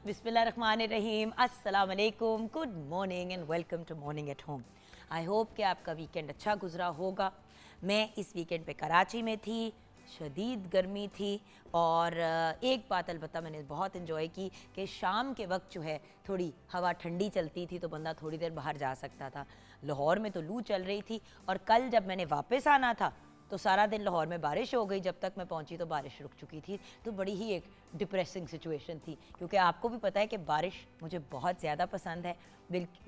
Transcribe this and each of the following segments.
बिस्मिल्लाहिर्रहमानिर्रहीम, अस्सलाम वालेकुम, good morning and welcome to morning at home. I hope कि आपका वीकेंड अच्छा गुजरा होगा। मैं इस वीकेंड पे कराची में थी, शदीद गर्मी थी और एक बात अलबत्ता मैंने बहुत इन्जॉय की कि शाम के वक्त जो है थोड़ी हवा ठंडी चलती थी तो बंदा थोड़ी देर बाहर जा सकता था। लाहौर में तो लू चल रही थी और कल जब मैंने वापस आना था तो सारा दिन लाहौर में बारिश हो गई। जब तक मैं पहुंची तो बारिश रुक चुकी थी, तो बड़ी ही एक डिप्रेसिंग सिचुएशन थी, क्योंकि आपको भी पता है कि बारिश मुझे बहुत ज़्यादा पसंद है।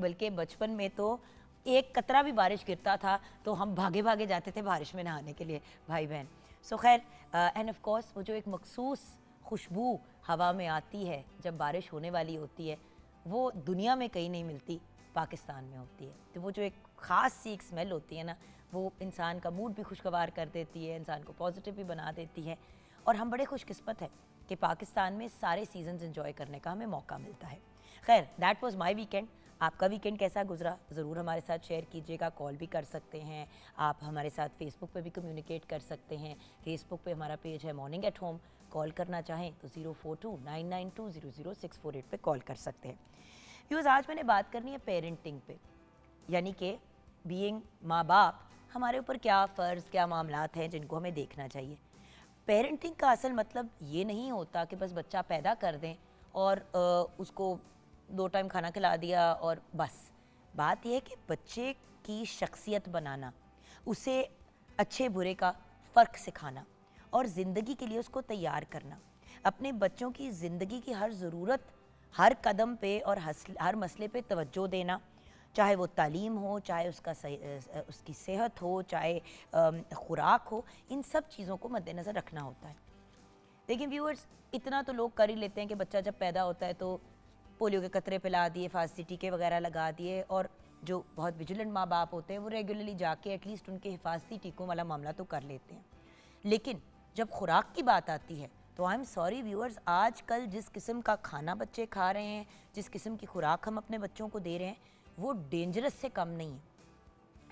बल्कि बचपन में तो एक कतरा भी बारिश गिरता था तो हम भागे भागे जाते थे बारिश में नहाने के लिए, भाई बहन। सो खैर, एंड ऑफ कोर्स वो जो एक मखसूस खुशबू हवा में आती है जब बारिश होने वाली होती है, वो दुनिया में कहीं नहीं मिलती, पाकिस्तान में होती है। तो वो जो एक ख़ास सी एक स्मेल होती है ना, वो इंसान का मूड भी खुशगवार कर देती है, इंसान को पॉजिटिव भी बना देती है। और हम बड़े खुशकिस्मत हैं कि पाकिस्तान में सारे सीजन्स एंजॉय करने का हमें मौका मिलता है। खैर, दैट वाज माय वीकेंड। आपका वीकेंड कैसा गुजरा ज़रूर हमारे साथ शेयर कीजिएगा। कॉल भी कर सकते हैं आप, हमारे साथ फेसबुक पे भी कम्युनिकेट कर सकते हैं। फेसबुक पे हमारा पेज है मॉर्निंग एट होम। कॉल करना चाहें तो 042-992-00648 पे कॉल कर सकते हैं। व्यूअर्स, आज मैंने बात करनी है पेरेंटिंग पे, यानी कि बीइंग माँ बाप, हमारे ऊपर क्या फ़र्ज़, क्या मामलात हैं जिनको हमें देखना चाहिए। पेरेंटिंग का असल मतलब ये नहीं होता कि बस बच्चा पैदा कर दें और उसको 2 टाइम खाना खिला दिया और बस। बात यह है कि बच्चे की शख्सियत बनाना, उसे अच्छे बुरे का फ़र्क सिखाना और ज़िंदगी के लिए उसको तैयार करना, अपने बच्चों की ज़िंदगी की हर ज़रूरत, हर कदम पे और हर मसले पे तवज्जो देना, चाहे वो तालीम हो, चाहे उसकी सेहत हो, चाहे खुराक हो, इन सब चीज़ों को मद्देनज़र रखना होता है। लेकिन व्यूअर्स, इतना तो लोग कर ही लेते हैं कि बच्चा जब पैदा होता है तो पोलियो के कतरे पिला दिए, फांसी टीके वगैरह लगा दिए, और जो बहुत विजिलेंट माँ बाप होते हैं वो रेगुलरली जाके एटलीस्ट उनके हिफाजती टीकों वाला मामला तो कर लेते हैं। लेकिन जब खुराक की बात आती है तो आई एम सॉरी व्यूअर्स, आजकल जिस किस्म का खाना बच्चे खा रहे हैं, जिस किस्म की खुराक हम अपने बच्चों को दे रहे हैं, वो डेंजरस से कम नहीं है।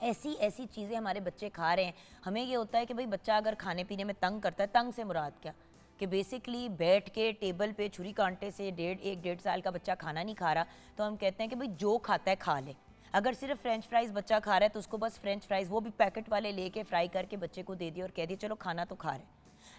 ऐसी ऐसी चीज़ें हमारे बच्चे खा रहे हैं। हमें ये होता है कि भाई बच्चा अगर खाने पीने में तंग करता है, तंग से मुराद क्या कि बेसिकली बैठ के टेबल पे छुरी कांटे से 1.5 साल का बच्चा खाना नहीं खा रहा तो हम कहते हैं कि भाई जो खाता है खा ले। अगर सिर्फ फ्रेंच फ्राइज़ बच्चा खा रहा है तो उसको बस फ्रेंच फ्राइज़, वो भी पैकेट वाले लेके फ्राई करके बच्चे को दे दिए और कह दिए चलो खाना तो खा रहे।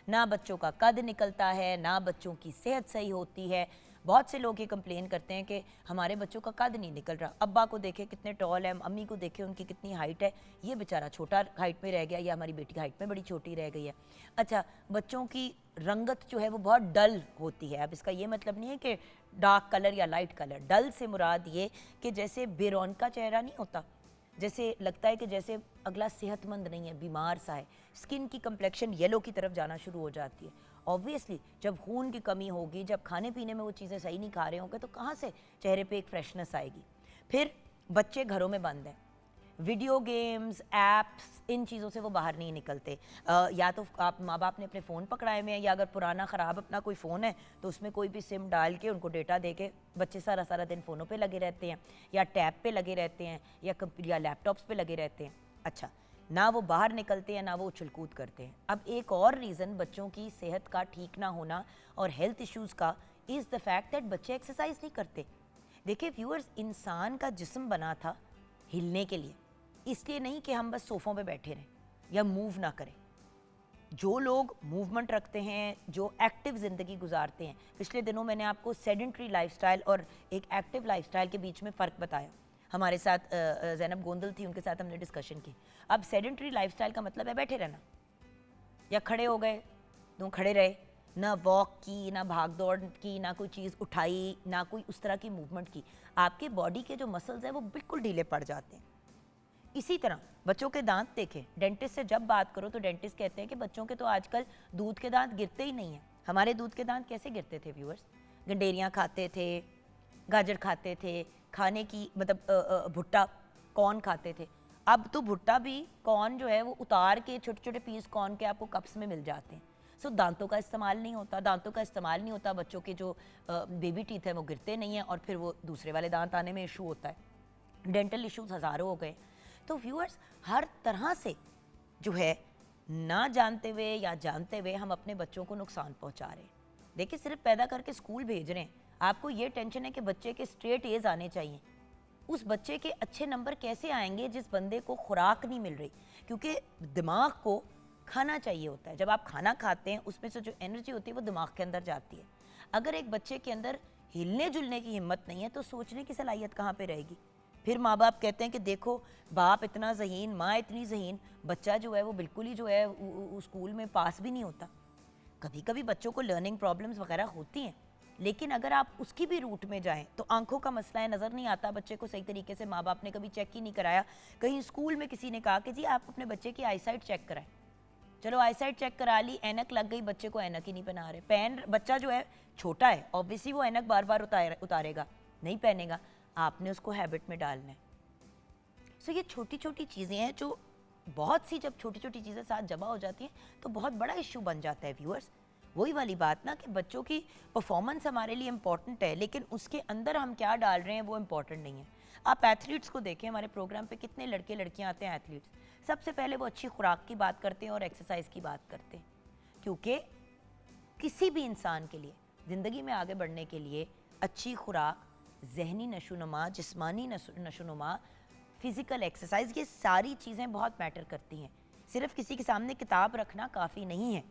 ना बच्चों का कद निकलता है, ना बच्चों की सेहत सही होती है। बहुत से लोग ये कंप्लेन करते हैं कि हमारे बच्चों का कद नहीं निकल रहा। अब्बा को देखे कितने टॉल है, अम्मी को देखे उनकी कितनी हाइट है, ये बेचारा छोटा हाइट में रह गया, या हमारी बेटी हाइट में बड़ी छोटी रह गई है। अच्छा, बच्चों की रंगत जो है वो बहुत डल होती है। अब इसका ये मतलब नहीं है कि डार्क कलर या लाइट कलर, डल से मुराद ये कि जैसे बेरौनक का चेहरा नहीं होता, जैसे लगता है कि जैसे अगला सेहतमंद नहीं है, बीमार सा है। स्किन की कम्प्लेक्शन येलो की तरफ जाना शुरू हो जाती है। ऑब्वियसली जब खून की कमी होगी, जब खाने पीने में वो चीज़ें सही नहीं खा रहे होंगे तो कहाँ से चेहरे पे एक फ्रेशनेस आएगी। फिर बच्चे घरों में बंद हैं, वीडियो गेम्स, ऐप्स, इन चीज़ों से वो बाहर नहीं निकलते। या तो आप माँ बाप ने अपने फ़ोन पकड़ाए हुए हैं, या अगर पुराना ख़राब अपना कोई फ़ोन है तो उसमें कोई भी सिम डाल के उनको डेटा दे के बच्चे सारा सारा दिन फ़ोनों पे लगे रहते हैं, या टैब पे लगे रहते हैं, या लैपटॉप्स पे लगे रहते हैं। अच्छा, ना वो बाहर निकलते हैं, ना वो उछल कूद करते हैं। अब एक और रीज़न बच्चों की सेहत का ठीक ना होना और हेल्थ इश्यूज़ का इज़ द फैक्ट दैट बच्चे एक्सरसाइज नहीं करते। देखिए व्यूअर्स, इंसान का जिस्म बना था हिलने के लिए, इसलिए नहीं कि हम बस सोफ़ों पे बैठे रहें या मूव ना करें। जो लोग मूवमेंट रखते हैं, जो एक्टिव ज़िंदगी गुजारते हैं, पिछले दिनों मैंने आपको सेडेंट्री लाइफस्टाइल और एक एक्टिव लाइफस्टाइल के बीच में फ़र्क बताया। हमारे साथ ज़ैनब गोंदल थी, उनके साथ हमने डिस्कशन की। अब सेडेंट्री लाइफस्टाइल का मतलब है बैठे रहना, या खड़े हो गए तो खड़े रहे, ना वॉक की, ना भाग दौड़ की, ना कोई चीज़ उठाई, ना कोई उस तरह की मूवमेंट की। आपके बॉडी के जो मसल्स हैं वो बिल्कुल ढीले पड़ जाते हैं। इसी तरह बच्चों के दांत देखें, डेंटिस्ट से जब बात करो तो डेंटिस्ट कहते हैं कि बच्चों के तो आजकल दूध के दांत गिरते ही नहीं हैं। हमारे दूध के दांत कैसे गिरते थे व्यूअर्स? गंडेरियाँ खाते थे, गाजर खाते थे, खाने की मतलब भुट्टा, कॉर्न खाते थे। अब तो भुट्टा भी, कॉर्न जो है वो उतार के छोटे छोटे पीस कॉर्न के आपको कप्स में मिल जाते हैं। सो दांतों का इस्तेमाल नहीं होता, दांतों का इस्तेमाल नहीं होता, बच्चों के जो बेबी टीथ है वो गिरते नहीं हैं और फिर वो दूसरे वाले दांत आने में इशू होता है। डेंटल इश्यूज हज़ारों हो गए। तो व्यूअर्स, हर तरह से जो है ना जानते हुए या जानते हुए हम अपने बच्चों को नुकसान पहुंचा रहे हैं। देखिए, सिर्फ पैदा करके स्कूल भेज रहे हैं, आपको ये टेंशन है कि बच्चे के स्ट्रेट एज आने चाहिए। उस बच्चे के अच्छे नंबर कैसे आएंगे जिस बंदे को खुराक नहीं मिल रही? क्योंकि दिमाग को खाना चाहिए होता है। जब आप खाना खाते हैं उसमें से जो एनर्जी होती है वो दिमाग के अंदर जाती है। अगर एक बच्चे के अंदर हिलने जुलने की हिम्मत नहीं है तो सोचने की सलाहियत कहाँ पे रहेगी? फिर माँ बाप कहते हैं कि देखो बाप इतना ज़हीन, माँ इतनी ज़हीन, बच्चा जो है वो बिल्कुल ही जो है स्कूल में पास भी नहीं होता। कभी कभी बच्चों को लर्निंग प्रॉब्लम्स वगैरह होती हैं, लेकिन अगर आप उसकी भी रूट में जाएं तो आंखों का मसला है, नज़र नहीं आता बच्चे को सही तरीके से, माँ बाप ने कभी चेक ही नहीं कराया। कहीं स्कूल में किसी ने कहा कि जी आप अपने बच्चे की आईसाइट चेक कराएं, चलो आईसाइट चेक करा ली, ऐनक लग गई, बच्चे को ऐनक ही नहीं पहना रहे। पहन बच्चा जो है छोटा है, ऑब्वियसली वो ऐनक बार बार उतारेगा, नहीं पहनेगा, आपने उसको हैबिट में डालना है। सो ये छोटी छोटी चीज़ें हैं जो बहुत सी, जब छोटी छोटी चीज़ें साथ जमा हो जाती हैं तो बहुत बड़ा इशू बन जाता है व्यूअर्स। वही वाली बात ना कि बच्चों की परफॉर्मेंस हमारे लिए इम्पॉर्टेंट है, लेकिन उसके अंदर हम क्या डाल रहे हैं वो इम्पॉर्टेंट नहीं है। आप एथलीट्स को देखें, हमारे प्रोग्राम पे कितने लड़के लड़कियां आते हैं एथलीट्स, सबसे पहले वो अच्छी खुराक की बात करते हैं और एक्सरसाइज की बात करते हैं। क्योंकि किसी भी इंसान के लिए ज़िंदगी में आगे बढ़ने के लिए अच्छी खुराक, जहनी नशोनुमा, जिस्मानी नशोनुमा, फिज़िकल एक्सरसाइज, ये सारी चीज़ें बहुत मैटर करती हैं। सिर्फ किसी के सामने किताब रखना काफ़ी नहीं है।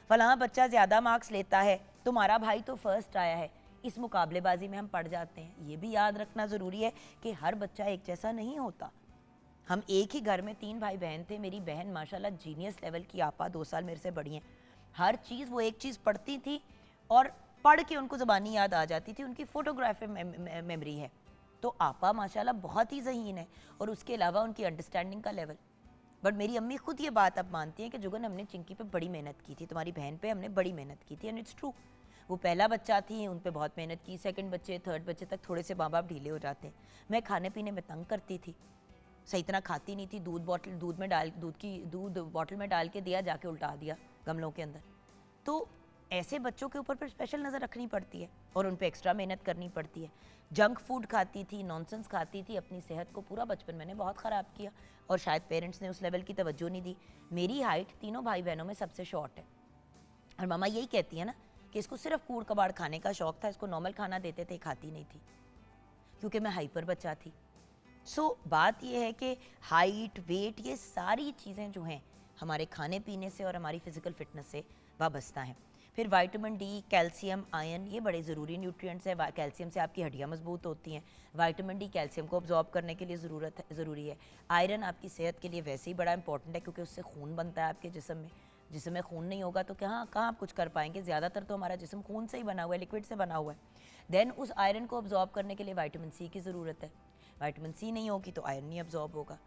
फलां बच्चा ज़्यादा मार्क्स लेता है, तुम्हारा भाई तो फर्स्ट आया है, इस मुकाबलेबाजी में हम पड़ जाते हैं। ये भी याद रखना ज़रूरी है कि हर बच्चा एक जैसा नहीं होता। हम एक ही घर में 3 भाई बहन थे। मेरी बहन माशाल्लाह जीनियस लेवल की, आपा 2 साल मेरे से बड़ी हैं। हर चीज़ वो एक चीज़ पढ़ती थी और पढ़ के उनको ज़बानी याद आ जाती थी, उनकी फ़ोटोग्राफी मेमोरी है। तो आपा माशाल्लाह बहुत ही ज़हीन है, और उसके अलावा उनकी अंडरस्टैंडिंग का लेवल। बट मेरी अम्मी खुद ये बात अब मानती हैं कि जुगन हमने चिंकी पे बड़ी मेहनत की थी, तुम्हारी बहन पे हमने बड़ी मेहनत की थी, एंड इट्स ट्रू। वो पहला बच्चा थी, उन पे बहुत मेहनत की, सेकंड बच्चे, थर्ड बच्चे तक थोड़े से माँ बाप ढीले हो जाते हैं। मैं खाने पीने में तंग करती थी, सही तरह खाती नहीं थी, दूध बॉटल में डाल के दिया, जाके उल्टा दिया गमलों के अंदर। तो ऐसे बच्चों के ऊपर फिर स्पेशल नज़र रखनी पड़ती है और उन पे एक्स्ट्रा मेहनत करनी पड़ती है। जंक फूड खाती थी, नॉनसेंस खाती थी, अपनी सेहत को पूरा बचपन मैंने बहुत ख़राब किया, और शायद पेरेंट्स ने उस लेवल की तवज्जो नहीं दी। मेरी हाइट तीनों भाई बहनों में सबसे शॉर्ट है, और मामा यही कहती है ना कि इसको सिर्फ कूड़ कबाड़ खाने का शौक था, इसको नॉर्मल खाना देते थे खाती नहीं थी, क्योंकि मैं हाइपर बच्चा थी। बात यह है कि हाइट, वेट, ये सारी चीज़ें जो हैं हमारे खाने पीने से और हमारी फ़िज़िकल फ़िटनेस से वाबस्ता हैं। फिर विटामिन डी, कैल्शियम, आयरन, ये बड़े ज़रूरी न्यूट्रिएंट्स हैं। कैल्शियम से आपकी हड्डियाँ मजबूत होती हैं। विटामिन डी कैल्शियम को अब्जॉर्ब करने के लिए ज़रूरी है। आयरन आपकी सेहत के लिए वैसे ही बड़ा इंपॉर्टेंट है, क्योंकि उससे खून बनता है आपके जिस्म में। जिस्म में खून नहीं होगा तो कहाँ आप कुछ कर पाएंगे? ज़्यादातर तो हमारा जिस्म खून से ही बना हुआ है, लिक्विड से बना हुआ है। देन उस आयरन को अब्जॉर्ब करने के लिए विटामिन सी की ज़रूरत है। विटामिन सी नहीं होगी तो आयरन नहीं अब्जॉर्ब होगा।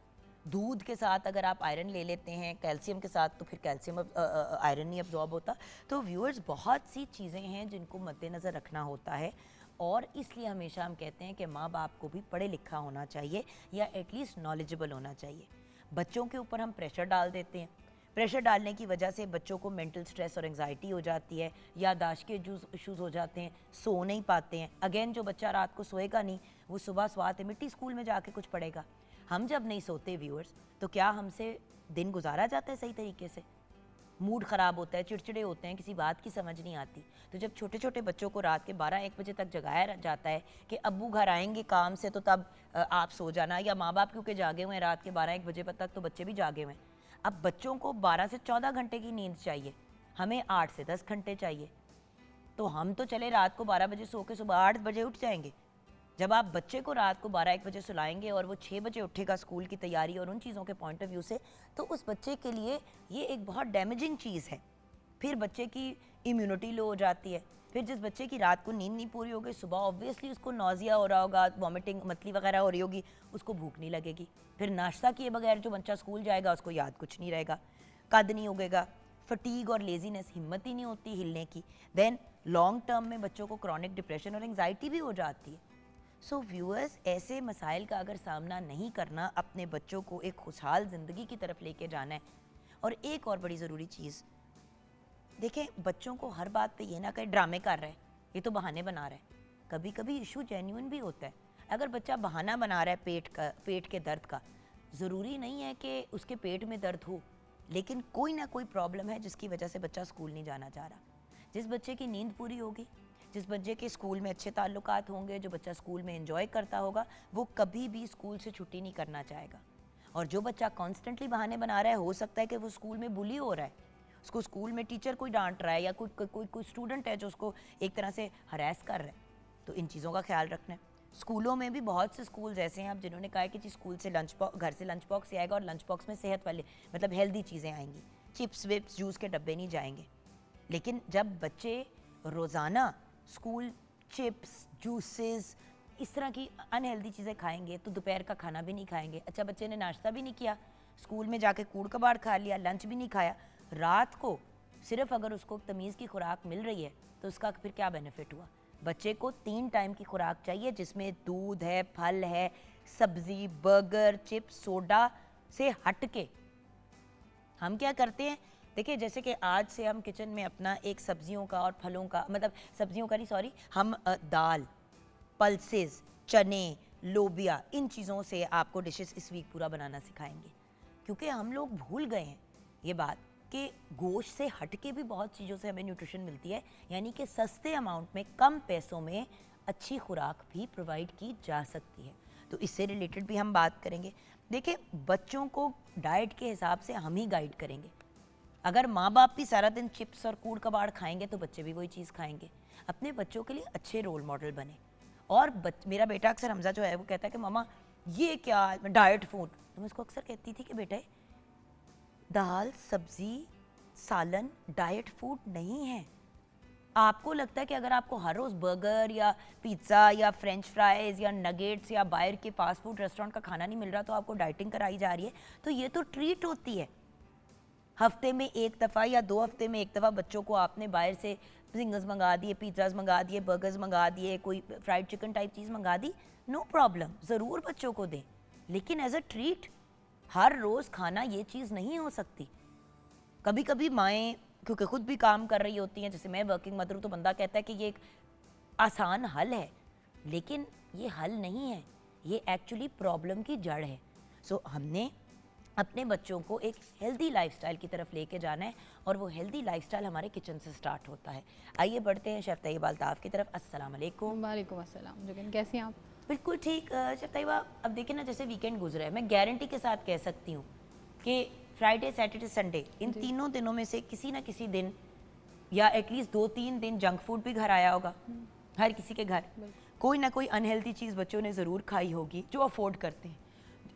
दूध के साथ अगर आप आयरन ले लेते हैं कैल्शियम के साथ, तो फिर कैल्शियम आयरन नहीं अब्जॉर्ब होता। तो व्यूअर्स, बहुत सी चीज़ें हैं जिनको मद्देनज़र रखना होता है, और इसलिए हमेशा हम कहते हैं कि माँ बाप को भी पढ़े लिखा होना चाहिए, या एटलीस्ट नॉलेजेबल होना चाहिए। बच्चों के ऊपर हम प्रेशर डाल देते हैं। प्रेशर डालने की वजह से बच्चों को मेंटल स्ट्रेस और एंग्जाइटी हो जाती है, याददाश्त के इशूज़ हो जाते हैं, सो नहीं पाते हैं। अगेन, जो बच्चा रात को सोएगा नहीं, वो सुबह स्वात मिट्टी स्कूल में जाके कुछ पढ़ेगा। हम जब नहीं सोते व्यूअर्स, तो क्या हमसे दिन गुजारा जाता है सही तरीके से? मूड ख़राब होता है, चिड़चिड़े होते हैं, किसी बात की समझ नहीं आती। तो जब छोटे छोटे बच्चों को रात के 12-1 बजे तक जगाया जाता है कि अब्बू घर आएंगे काम से तो तब आप सो जाना, या माँ बाप क्योंकि जागे हुए हैं रात के 12-1 बजे तक, तो बच्चे भी जागे हुए हैं। अब बच्चों को 12 से 14 घंटे की नींद चाहिए, हमें 8 से 10 घंटे चाहिए। तो हम तो चले रात को 12 बजे सो के सुबह 8 बजे उठ जाएंगे। जब आप बच्चे को रात को 12-1 बजे सुलाएंगे और वो 6 बजे उठेगा स्कूल की तैयारी और उन चीज़ों के पॉइंट ऑफ व्यू से, तो उस बच्चे के लिए ये एक बहुत डैमेजिंग चीज़ है। फिर बच्चे की इम्यूनिटी लो हो जाती है। फिर जिस बच्चे की रात को नींद नहीं पूरी हो गई, सुबह ऑब्वियसली उसको नौजिया हो रहा होगा, वॉमिटिंग, मतली वगैरह हो रही होगी, उसको भूख नहीं लगेगी। फिर नाश्ता किए बगैर जो बच्चा स्कूल जाएगा उसको याद कुछ नहीं रहेगा, कद नहीं उगेगा, फटीग और लेजीनेस, हिम्मत ही नहीं होती हिलने की। देन लॉन्ग टर्म में बच्चों को क्रॉनिक डिप्रेशन और एंग्जाइटी भी हो जाती है। सो व्यूअर्स, ऐसे मसाइल का अगर सामना नहीं करना, अपने बच्चों को एक खुशहाल ज़िंदगी की तरफ लेके जाना है। और एक और बड़ी ज़रूरी चीज़, देखें, बच्चों को हर बात पे ये ना कहें ड्रामे कर रहे हैं, ये तो बहाने बना रहे हैं। कभी कभी इशू जेन्युइन भी होता है। अगर बच्चा बहाना बना रहा है पेट के दर्द का, ज़रूरी नहीं है कि उसके पेट में दर्द हो, लेकिन कोई ना कोई प्रॉब्लम है जिसकी वजह से बच्चा स्कूल नहीं जाना चाह रहा। जिस बच्चे की नींद पूरी होगी, जिस बच्चे के स्कूल में अच्छे ताल्लुकात होंगे, जो बच्चा स्कूल में एंजॉय करता होगा, वो कभी भी स्कूल से छुट्टी नहीं करना चाहेगा। और जो बच्चा कॉन्स्टेंटली बहाने बना रहा है, हो सकता है कि वो स्कूल में बुली हो रहा है, उसको स्कूल में टीचर कोई डांट रहा है या कोई स्टूडेंट है जो उसको एक तरह से हरास कर रहा है, तो इन चीज़ों का ख्याल रखना है। स्कूलों में भी बहुत से स्कूल्स ऐसे हैं, आप जिन्होंने कहा है कि जी स्कूल से घर से लंच बॉक्स आएगा और लंच बॉक्स में सेहत वाले मतलब हेल्दी चीज़ें आएंगी, चिप्स विप्स जूस के डब्बे नहीं जाएंगे। लेकिन जब बच्चे रोज़ाना स्कूल चिप्स जूसेस इस तरह की अनहेल्दी चीज़ें खाएंगे तो दोपहर का खाना भी नहीं खाएंगे। अच्छा, बच्चे ने नाश्ता भी नहीं किया, स्कूल में जाके कूड़ कबाड़ खा लिया, लंच भी नहीं खाया, रात को सिर्फ अगर उसको तमीज़ की खुराक मिल रही है तो उसका फिर क्या बेनिफिट हुआ। बच्चे को 3 टाइम की खुराक चाहिए जिसमें दूध है, फल है, सब्ज़ी, बर्गर, चिप्स, सोडा से हट के हम क्या करते हैं। देखिए, जैसे कि आज से हम किचन में अपना एक सब्जियों का और फलों का, मतलब सब्जियों का नहीं सॉरी, हम दाल, पल्सेस, चने, लोबिया, इन चीज़ों से आपको डिशेस इस वीक पूरा बनाना सिखाएंगे। क्योंकि हम लोग भूल गए हैं ये बात कि गोश्त से हट के भी बहुत चीज़ों से हमें न्यूट्रिशन मिलती है, यानी कि सस्ते अमाउंट में कम पैसों में अच्छी खुराक भी प्रोवाइड की जा सकती है। तो इससे रिलेटेड भी हम बात करेंगे। देखिए, बच्चों को डाइट के हिसाब से हम ही गाइड करेंगे। अगर माँ बाप भी सारा दिन चिप्स और कूड़ कबाड़ खाएंगे तो बच्चे भी वही चीज़ खाएंगे। अपने बच्चों के लिए अच्छे रोल मॉडल बने। और मेरा बेटा अक्सर हमजा जो है वो कहता है कि मामा ये क्या डाइट फूड, तो मैं उसको अक्सर कहती थी कि बेटे दाल सब्जी सालन डाइट फूड नहीं है। आपको लगता है कि अगर आपको हर रोज़ बर्गर या पिज़्ज़ा या फ्रेंच फ्राइज़ या नगेट्स या बाहर के फास्ट फूड रेस्टोरेंट का खाना नहीं मिल रहा तो आपको डाइटिंग कराई जा रही है, तो ये तो ट्रीट होती है। हफ्ते में एक दफ़ा या 2 हफ्ते में एक दफ़ा बच्चों को आपने बाहर से जिंगर्स मंगा दिए, पिज़्ज़ाज मंगा दिए, बर्गर्स मंगा दिए, कोई फ्राइड चिकन टाइप चीज़ मंगा दी, नो प्रॉब्लम, ज़रूर बच्चों को दें, लेकिन एज अ ट्रीट। हर रोज़ खाना ये चीज़ नहीं हो सकती। कभी कभी माएँ क्योंकि ख़ुद भी काम कर रही होती हैं, जैसे मैं वर्किंग मदर हूँ, तो बंदा कहता है कि ये एक आसान हल है, लेकिन ये हल नहीं है, ये एक्चुअली प्रॉब्लम की जड़ है। सो हमने अपने बच्चों को एक हेल्दी लाइफस्टाइल की तरफ लेके जाना है और वो हेल्दी लाइफस्टाइल हमारे किचन से स्टार्ट होता है। आइए बढ़ते हैं शेफ़ तैयबा अल्ताफ़ की तरफ। अस्सलाम वालेकुम। वालेकुम अस्सलाम। जोगिन कैसी हैं आप? बिल्कुल ठीक शेफ़ तैयबा। अब देखिए ना, जैसे वीकेंड गुजरा है, मैं गारंटी के साथ कह सकती हूँ कि फ्राइडे सैटरडे संडे इन तीनों दिनों में से किसी ना किसी दिन या एटलीस्ट 2-3 दिन जंक फूड भी घर आया होगा। हर किसी के घर कोई ना कोई अनहेल्दी चीज़ बच्चों ने ज़रूर खाई होगी जो अफोर्ड करते हैं।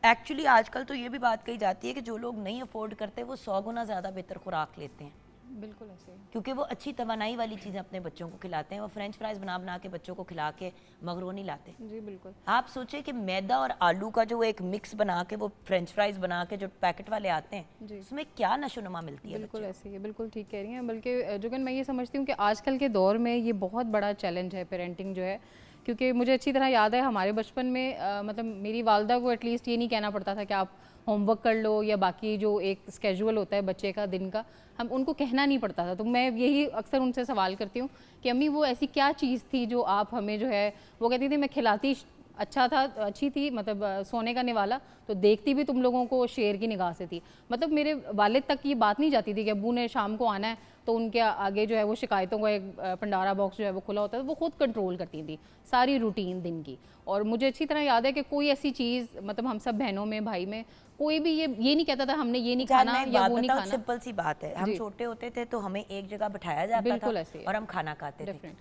एक्चुअली आजकल तो ये भी बात कही जाती है कि जो लोग नहीं अफोर्ड करते वो 100 गुना ज़्यादा बेहतर खुराक लेते हैं। बिल्कुल ऐसे ही, क्योंकि वो अच्छी तवानाई वाली चीज़ें अपने बच्चों को खिलाते हैं। वो फ्रेंच फ्राइज़ बना बना के बच्चों को खिला के मगरोनी लाते हैं। जी बिल्कुल। आप सोचें कि मैदा और आलू का जो एक मिक्स बना के वो फ्रेंच फ्राइज़ बना के जो पैकेट वाले आते हैं, उसमें क्या नशोनुमा मिलती है। बिल्कुल ऐसे ही है, बिल्कुल ठीक कह रही हैं। बल्कि जोगिन मैं ये समझती हूँ कि आजकल के दौर में ये बहुत बड़ा चैलेंज है पेरेंटिंग जो है, क्योंकि मुझे अच्छी तरह याद है हमारे बचपन में मतलब मेरी वालदा को एटलीस्ट ये नहीं कहना पड़ता था कि आप होमवर्क कर लो या बाकी जो एक स्केजुअल होता है बच्चे का दिन का, हम उनको कहना नहीं पड़ता था। तो मैं यही अक्सर उनसे सवाल करती हूँ कि अम्मी वो ऐसी क्या चीज़ थी जो आप हमें जो है, वो कहती थी मैं खिलाती अच्छा था, अच्छी थी, मतलब सोने का निवाला, तो देखती भी तुम लोगों को शेर की निगाह से थी। मतलब मेरे वालिद तक ये बात नहीं जाती थी कि अब्बू ने शाम को आना है तो उनके आगे जो है वो शिकायतों का एक भंडारा बॉक्स जो है वो खुला होता है, वो खुद कंट्रोल करती थी सारी रूटीन दिन की। और मुझे अच्छी तरह याद है कि कोई ऐसी चीज़, मतलब हम सब बहनों में भाई में कोई भी ये नहीं कहता था हमने ये नहीं खाना या वो नहीं खाना। सिंपल सी बात है, हम छोटे होते थे तो हमें एक जगह बिठाया जाता था और हम खाना खाते थे।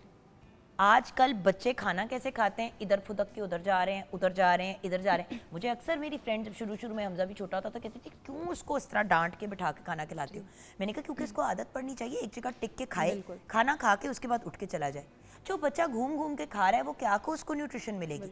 आजकल बच्चे खाना कैसे खाते हैं, इधर फुदक के उधर जा रहे हैं, उधर जा रहे हैं, इधर जा रहे हैं। मुझे अक्सर मेरी फ्रेंड जब शुरू में हमजा भी छोटा होता था कहती थी क्यों उसको इस तरह डांट के बिठा के खाना खिलाती हूँ। मैंने कहा क्योंकि इसको आदत पड़नी चाहिए एक जगह टिक के खाए, खाना खा के उसके बाद उठ के चला जाए। जो बच्चा घूम घूम के खा रहा है वो क्या को उसको न्यूट्रिशन मिलेगी।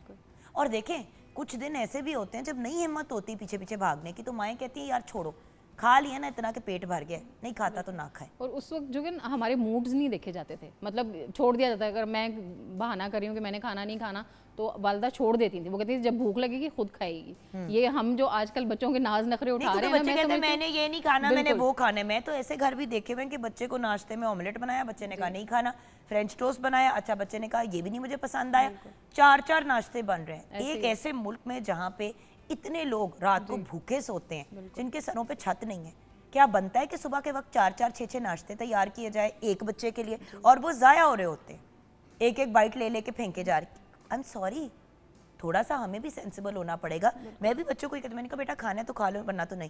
और देखें कुछ दिन ऐसे भी होते हैं जब नहीं हिम्मत होती पीछे पीछे भागने की, तो माएँ कहती हैं यार छोड़ो, खा लिया ना इतना के पेट भर गया, नहीं खाता तो ना खाए। और उस वक्त जो कि हमारे मूड्स नहीं देखे जाते थे, मतलब छोड़ दिया जाता है। अगर मैं बहाना कर रही हूँ कि मैंने खाना नहीं खाना तो वालदा छोड़ देती थी, वो कहती थी जब भूख लगेगी खुद खाएगी। ये हम जो आजकल बच्चों के नाज नखरे उठा रहे हैं, बच्चे कहते हैं मैंने ये नहीं खाना, मैंने वो खाना। मैं तो ऐसे घर भी देखे हुए कि बच्चे को नाश्ते में ऑमलेट बनाया, बच्चे ने कहा नहीं खाना, फ्रेंच टोस्ट बनाया, अच्छा बच्चे ने कहा ये भी नहीं मुझे पसंद आया। 4-4 नाश्ते बन रहे हैं एक ऐसे मुल्क में जहाँ पे इतने लोग रात को भूखे सोते हैं, जिनके सरों पे छत नहीं है। क्या बनता है कि सुबह के वक्त 4-4 6-6 नाश्ते तैयार किए जाए एक बच्चे के लिए, और वो ज़ाया हो रहे होते हैं। एक एक बाइट ले लेके फेंके जा रही। आई एम सॉरी, थोड़ा सा हमें भी सेंसिबल होना पड़ेगा। मैं भी बच्चों को ही कहती, मैंने कहा बेटा खाना है तो खा लो वरना तो नहीं।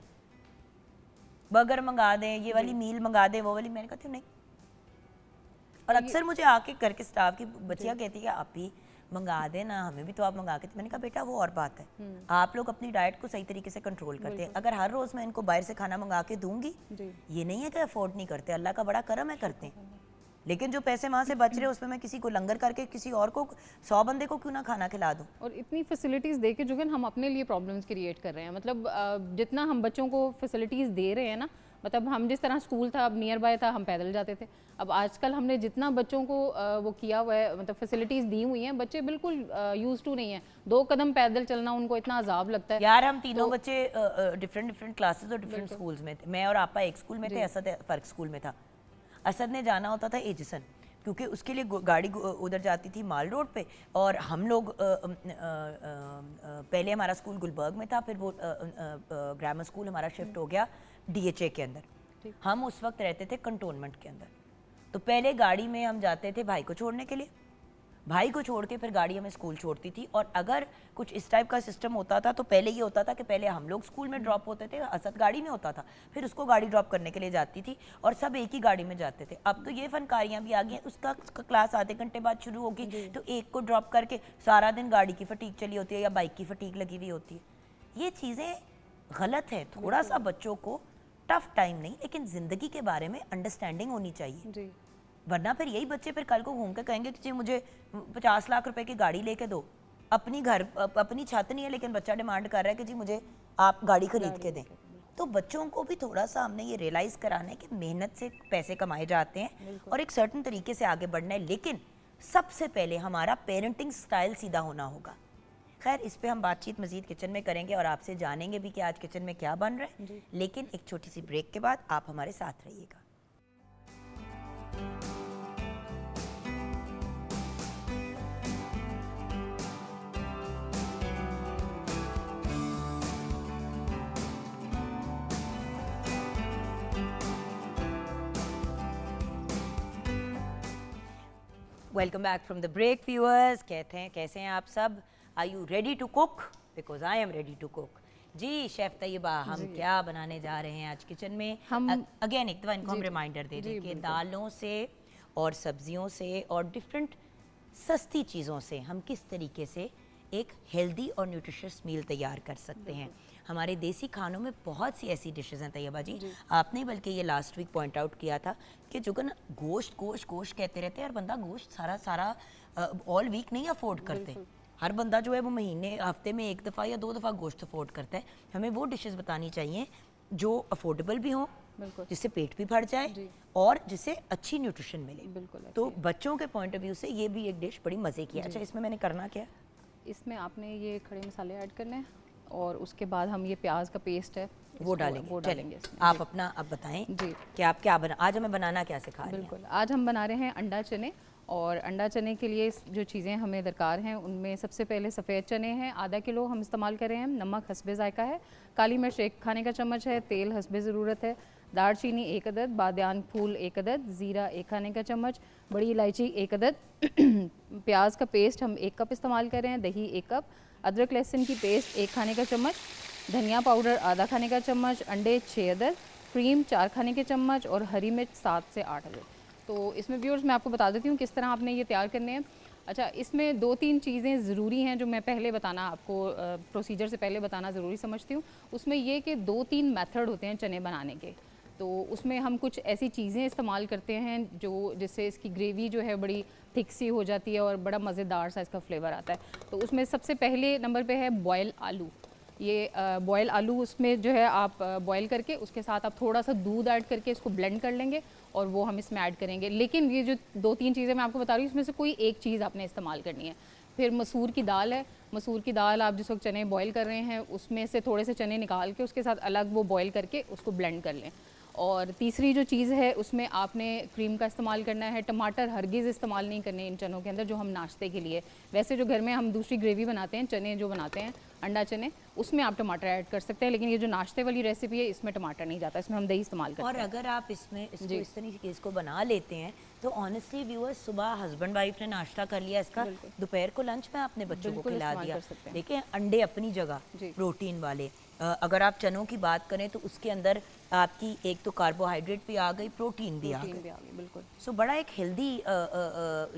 बर्गर मंगा दें, ये वाली मील मंगा दें, वो वाली, मैंने कहती हूँ नहीं। और अक्सर मुझे आके घर के स्टाफ की बच्चियाँ कहती है आप ही मंगा देना, हमें भी तो आप मंगा के। मैंने कहा बेटा वो और बात है, आप लोग अपनी डाइट को सही तरीके से कंट्रोल करते हैं। अगर हर रोज मैं इनको बाहर से खाना मंगा के दूंगी, ये नहीं है कि अफोर्ड नहीं करते, अल्लाह का बड़ा करम है करते हैं, लेकिन जो पैसे वहाँ से बच रहे उसमें मैं किसी को लंगर करके किसी और को 100 बंदे को क्यों ना खाना खिला दूँ। और इतनी फैसिलिटीज़ दे के जो हम अपने लिए प्रॉब्लम्स क्रिएट कर रहे हैं। मतलब जितना हम बच्चों को फैसिलिटीज़ दे रहे हैं ना, मतलब हम जिस तरह स्कूल था, अब नियर बाय था, हम पैदल जाते थे। अब आजकल हमने जितना बच्चों को वो किया हुआ है, मतलब फैसिलिटीज़ दी हुई हैं, बच्चे बिल्कुल यूज टू नहीं है। 2 कदम पैदल चलना उनको इतना अजाब लगता है। यार हम तीनों बच्चे डिफरेंट क्लासेस और डिफरेंट स्कूल्स में थे। मैं और आपा एक स्कूल में थे, असद फर्क स्कूल में था। असद ने जाना होता था एजिसन, क्योंकि उसके लिए गाड़ी उधर जाती थी माल रोड पे, और हम लोग पहले हमारा स्कूल गुलबर्ग में था, फिर वो ग्रामर स्कूल हमारा शिफ्ट हो गया DHA के अंदर। हम उस वक्त रहते थे कंटोनमेंट के अंदर। तो पहले गाड़ी में हम जाते थे भाई को छोड़ने के लिए, भाई को छोड़ के फिर गाड़ी हमें स्कूल छोड़ती थी। और अगर कुछ इस टाइप का सिस्टम होता था तो पहले ये होता था कि पहले हम लोग स्कूल में ड्रॉप होते थे, असद गाड़ी में होता था, फिर उसको गाड़ी ड्रॉप करने के लिए जाती थी और सब एक ही गाड़ी में जाते थे। अब तो ये फनकारियाँ भी आ गई हैं, उसका क्लास आधे घंटे बाद शुरू होगी तो एक को ड्रॉप करके सारा दिन गाड़ी की फटीक चली होती है या बाइक की फटीक लगी हुई होती है। ये चीज़ें गलत है। थोड़ा सा बच्चों को टफ टाइम नहीं, लेकिन ज़िंदगी के बारे में अंडरस्टैंडिंग होनी चाहिए, वरना फिर यही बच्चे फिर कल को घूम के कहेंगे कि जी मुझे 50 लाख रुपए की गाड़ी लेके दो, अपनी छत नहीं है लेकिन बच्चा डिमांड कर रहा है कि जी मुझे आप गाड़ी खरीद के दें। तो बच्चों को भी थोड़ा सा हमने ये रियलाइज़ कराना है कि मेहनत से पैसे कमाए जाते हैं और एक सर्टन तरीके से आगे बढ़ना है, लेकिन सबसे पहले हमारा पेरेंटिंग स्टाइल सीधा होना होगा। खैर इस पे हम बातचीत मजीद किचन में करेंगे और आपसे जानेंगे भी कि आज किचन में क्या बन रहा है, लेकिन एक छोटी सी ब्रेक के बाद आप हमारे साथ रहिएगा। Welcome back from the break viewers. कहते हैं कैसे हैं आप सब? Are you ready to cook? Because I am ready to cook. जी शेफ तैयबा, हम क्या बनाने जा रहे हैं आज किचन में? हम अगेन एक दफ़ा इनको हम रिमाइंडर दे दें कि दालों से और सब्जियों से और डिफरेंट सस्ती चीज़ों से हम किस तरीके से एक हेल्दी और न्यूट्रिशियस मील तैयार कर सकते हैं। हमारे देसी खानों में बहुत सी ऐसी डिशेज़ हैं तैयबा जी, आपने बल्कि ये लास्ट वीक पॉइंट आउट किया था कि जो ना गोश्त गोश्त गोश्त कहते रहते हैं, हर बंदा गोश्त सारा ऑल वीक नहीं अफोर्ड करते। हर बंदा जो है वो महीने हफ्ते में 1 दफ़ा या 2 दफ़ा गोश्त अफोर्ड करता है। हमें वो डिशेज़ बतानी चाहिए जो अफोर्डेबल भी हों, जिससे पेट भी भर जाए और जिससे अच्छी न्यूट्रिशन मिले। तो बच्चों के पॉइंट ऑफ व्यू से ये भी एक डिश बड़ी मज़े की है। अच्छा इसमें मैंने करना क्या? इसमें आपने ये खड़े मसाले ऐड करने हैं और उसके बाद हम ये प्याज का पेस्ट है वो डालेंगे। आप अपना अब बताएं जी कि आप क्या बना, आज हमें बनाना क्या सिखा रहे हैं? बिल्कुल, आज हम बना रहे हैं अंडा चने। और अंडा चने के लिए जो चीज़ें हमें दरकार हैं उनमें सबसे पहले सफ़ेद चने हैं, आधा किलो हम इस्तेमाल कर रहे हैं। नमक हस्बे ज़ायका है, काली मिर्च 1 खाने का चम्मच है, तेल हस्बे ज़रूरत है, दालचीनी 1 अदद, बादियान फूल 1 अदद, ज़ीरा 1 खाने का चम्मच, बड़ी इलायची 1 अदद, प्याज का पेस्ट हम 1 कप इस्तेमाल कर रहे हैं, दही 1 कप, अदरक लहसुन की पेस्ट 1 खाने का चम्मच, धनिया पाउडर आधा खाने का चम्मच, अंडे 6 अदद, क्रीम 4 खाने के चम्मच और हरी मिर्च 7 से 8 अदद। तो इसमें व्यूअर्स मैं आपको बता देती हूँ किस तरह आपने ये तैयार करने हैं। अच्छा, इसमें 2-3 चीज़ें ज़रूरी हैं जो मैं पहले बताना आपको प्रोसीजर से पहले बताना ज़रूरी समझती हूँ। उसमें ये कि 2-3 मेथड होते हैं चने बनाने के। तो उसमें हम कुछ ऐसी चीज़ें इस्तेमाल करते हैं जो जिससे इसकी ग्रेवी जो है बड़ी थिक सी हो जाती है और बड़ा मज़ेदार सा इसका फ्लेवर आता है। तो उसमें सबसे पहले नंबर पे है बॉयल आलू। ये बॉयल आलू उसमें जो है आप बॉयल करके उसके साथ आप थोड़ा सा दूध ऐड करके इसको ब्लेंड कर लेंगे और वो हम इसमें ऐड करेंगे। लेकिन ये जो 2-3 चीज़ें मैं आपको बता रही हूँ इसमें से कोई एक चीज़ आपने इस्तेमाल करनी है। फिर मसूर की दाल है, मसूर की दाल आप जिस वक्त चने बॉयल कर रहे हैं उसमें से थोड़े से चने निकाल के उसके साथ अलग वो बॉयल करके उसको ब्लेंड कर लें। और तीसरी जो चीज़ है उसमें आपने क्रीम का इस्तेमाल करना है। टमाटर हरगिज़ इस्तेमाल नहीं करने इन चनों के अंदर जो हम नाश्ते के लिए, वैसे जो घर में हम दूसरी ग्रेवी बनाते हैं चने जो बनाते हैं अंडा चने, उसमें आप टमाटर ऐड कर सकते हैं। लेकिन ये जो नाश्ते वाली रेसिपी है इसमें टमाटर नहीं जाता, इसमें हम दही इस्तेमाल करते और हैं। अगर आप इसमें इसको इस तरीके इसको बना लेते हैं तो ऑनेस्टली व्यूअर्स, सुबह हस्बैंड वाइफ ने नाश्ता कर लिया इसका, दोपहर को लंच में आपने बच्चों को खिला दिया। देखिए अंडे अपनी जगह प्रोटीन वाले, अगर आप चनों की बात करें तो उसके अंदर आपकी एक तो कार्बोहाइड्रेट भी आ गई, प्रोटीन भी आ गई, बिल्कुल। सो बड़ा एक हेल्दी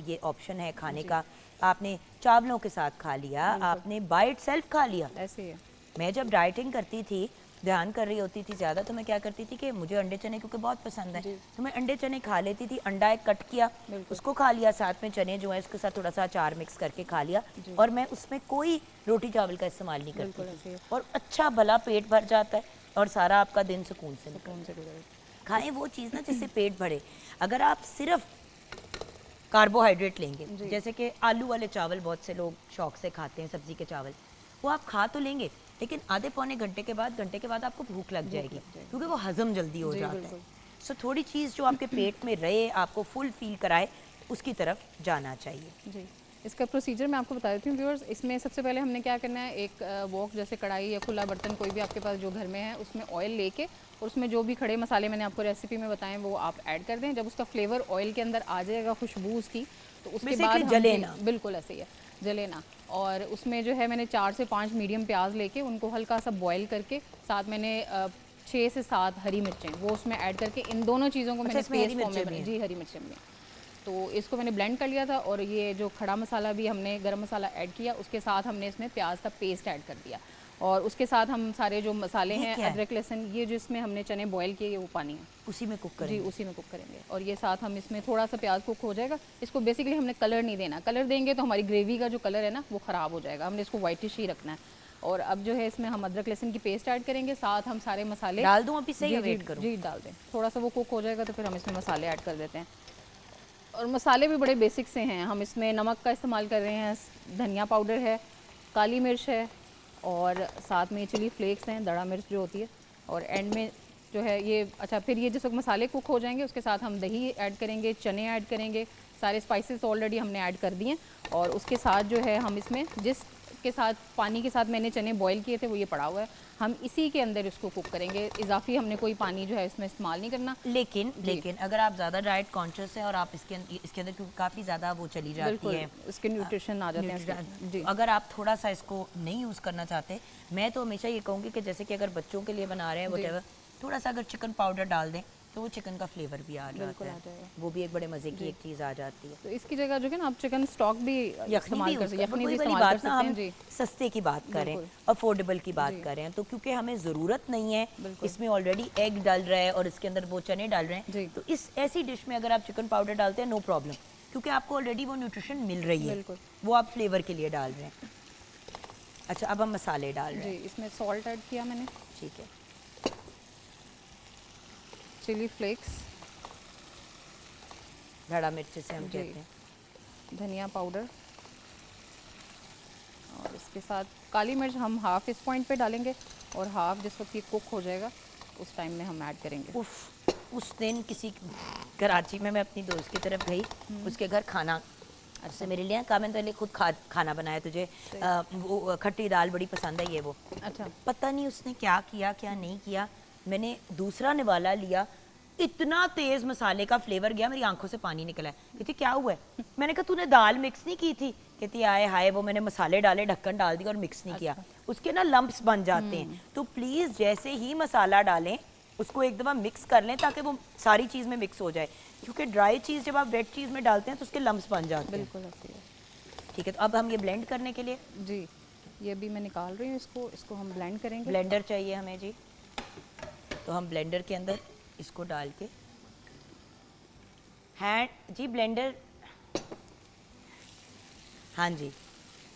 ये ऑप्शन है खाने का। आपने चावलों के साथ खा लिया, आपने बाय इटसेल्फ खा लिया। ऐसे ही है। मैं जब डाइटिंग करती थी, ध्यान कर रही होती थी ज़्यादा, तो मैं क्या करती थी कि मुझे अंडे चने क्योंकि बहुत पसंद है, तो मैं अंडे चने खा लेती थी। अंडा एक कट किया, उसको खा लिया, साथ में चने जो है उसके साथ थोड़ा सा अचार मिक्स करके खा लिया, और मैं उसमें कोई रोटी चावल का इस्तेमाल नहीं करती, और अच्छा भला पेट भर जाता है और सारा आपका दिन सुकून से निकले। खाएं वो चीज़ ना जिससे पेट भरे। अगर आप सिर्फ कार्बोहाइड्रेट लेंगे, जैसे कि आलू वाले चावल बहुत से लोग शौक से खाते हैं, सब्जी के चावल, वो आप खा तो लेंगे लेकिन आधे पौने घंटे के बाद आपको भूख लग जाएगी क्योंकि वो हजम जल्दी हो जाता है। सो थोड़ी चीज़ जो आपके पेट में रहे, आपको फुल फील कराए, उसकी तरफ जाना चाहिए। जी, इसका प्रोसीजर मैं आपको बता देती हूँ व्यूअर्स। इसमें सबसे पहले हमने क्या करना है, एक वॉक जैसे कढ़ाई या खुला बर्तन कोई भी आपके पास जो घर में है, उसमें ऑयल लेके और उसमें जो भी खड़े मसाले मैंने आपको रेसिपी में बताएं वो आप ऐड कर दें। जब उसका फ्लेवर ऑयल के अंदर आ जाएगा, खुशबू उसकी, तो उसके बाद जले ना, बिल्कुल ऐसे ही है, जले ना। और उसमें जो है मैंने 4 से 5 मीडियम प्याज लेके उनको हल्का सा बॉयल करके, साथ मैंने 6 से 7 हरी मिर्चें वो उसमें ऐड करके, इन दोनों चीज़ों को मैंने पेस्ट फॉर्म में, जी हरी मिर्चें में, तो इसको मैंने ब्लेंड कर लिया था। और ये जो खड़ा मसाला भी हमने गरम मसाला ऐड किया, उसके साथ हमने इसमें प्याज का पेस्ट ऐड कर दिया, और उसके साथ हम सारे जो मसाले हैं, अदरक लहसुन, ये जो इसमें हमने चने बॉयल किए वो पानी है, उसी में कुक करेंगे। जी उसी में कुक करेंगे। और ये साथ हम इसमें थोड़ा सा प्याज कुक हो जाएगा, इसको बेसिकली हमने कलर नहीं देना, कलर देंगे तो हमारी ग्रेवी का जो कलर है ना वो ख़राब हो जाएगा, हमने इसको वाइटिश ही रखना है। और अब जो है इसमें हम अदरक लहसुन की पेस्ट ऐड करेंगे, साथ हम सारे मसाले डाल दूँ अभी से, वेट करूँ? जी डाल दें, थोड़ा सा वो कुक हो जाएगा तो फिर हम इसमें मसाले ऐड कर देते हैं। और मसाले भी बड़े बेसिक से हैं, हम इसमें नमक का इस्तेमाल कर रहे हैं, धनिया पाउडर है, काली मिर्च है, और साथ में चिली फ्लेक्स हैं, दड़ा मिर्च जो होती है, और एंड में जो है ये, अच्छा फिर ये जैसे मसाले कुक हो जाएंगे उसके साथ हम दही ऐड करेंगे, चने ऐड करेंगे, सारे स्पाइसेस ऑलरेडी हमने ऐड कर दिए। और उसके साथ जो है हम इसमें जिसके साथ पानी के साथ मैंने चने बॉईल किए थे वो ये पड़ा हुआ है, हम इसी के अंदर इसको कुक करेंगे, इजाफी हमने कोई पानी जो है इसमें इस्तेमाल नहीं करना। लेकिन अगर आप ज़्यादा डाइट कॉन्शियस हैं और आप इसके अंदर क्योंकि काफ़ी ज़्यादा वो चली जाती है, इसके न्यूट्रिशन आ जाते हैं जी, अगर आप थोड़ा सा इसको नहीं यूज़ करना चाहते, मैं तो हमेशा ये कहूँगी कि जैसे कि अगर बच्चों के लिए बना रहे हैं व्हाटएवर, थोड़ा सा अगर चिकन पाउडर डाल दें तो वो चिकन का फ्लेवर भी आ जाता है, वो भी एक बड़े मज़े की एक चीज़ आ जाती है। तो इसकी जगह जो है ना आप चिकन स्टॉक भी इस्तेमाल कर सकते हैं, यखनी भी इस्तेमाल कर सकते हैं जी। सस्ते की बात करें, अफोर्डेबल की बात करें, तो क्योंकि हमें ज़रूरत नहीं है, इसमें ऑलरेडी एग डाल रहा है और इसके अंदर वो चने डाल रहे हैं, तो इस ऐसी डिश में अगर आप चिकन पाउडर डालते हैं नो प्रॉब्लम, क्योंकि आपको ऑलरेडी वो न्यूट्रिशन मिल रही है, वो आप फ्लेवर के लिए डाल रहे हैं। अच्छा, अब हम मसाले डाल रहे हैं। इसमें सॉल्ट ऐड किया मैंने, ठीक है, चिली फ्लेक्स, धड़ा मिर्च से हम कहते हैं, धनिया पाउडर, और इसके साथ काली मिर्च हम हाफ इस पॉइंट पे डालेंगे और हाफ जिस वक्त ये कुक हो जाएगा उस टाइम में हम ऐड करेंगे। उस दिन किसी कराची में मैं अपनी दोस्त की तरफ गई, उसके घर खाना से मेरे लिए कहा, मैंने पहले खुद खाना बनाया, तुझे वो खट्टी दाल बड़ी पसंद है ये वो, अच्छा पता नहीं उसने क्या किया क्या नहीं किया, मैंने दूसरा निवाला लिया, इतना तेज मसाले का फ्लेवर गया, मेरी आंखों से पानी निकला है। कहती क्या हुआ है? मैंने कहा तूने दाल मिक्स नहीं की थी? कहती आए हाय वो मैंने मसाले डाले, ढक्कन डाल दिया और मिक्स नहीं किया, उसके ना लंप्स बन जाते हैं। तो प्लीज़ जैसे ही मसाला डालें उसको एक दफ़ा मिक्स कर लें ताकि वो सारी चीज़ में मिक्स हो जाए, क्योंकि ड्राई चीज़ जब आप वेट चीज़ में डालते हैं तो उसके लम्प्स बन जाते हैं। बिल्कुल ऐसे है। ठीक है, तो अब हम ये ब्लेंड करने के लिए, जी ये भी मैं निकाल रही हूँ, इसको हम ब्लेंड करेंगे। ब्लेंडर चाहिए हमें जी, तो हम ब्लेंडर के अंदर इसको डाल के हैंड जी ब्लेंडर, हाँ जी,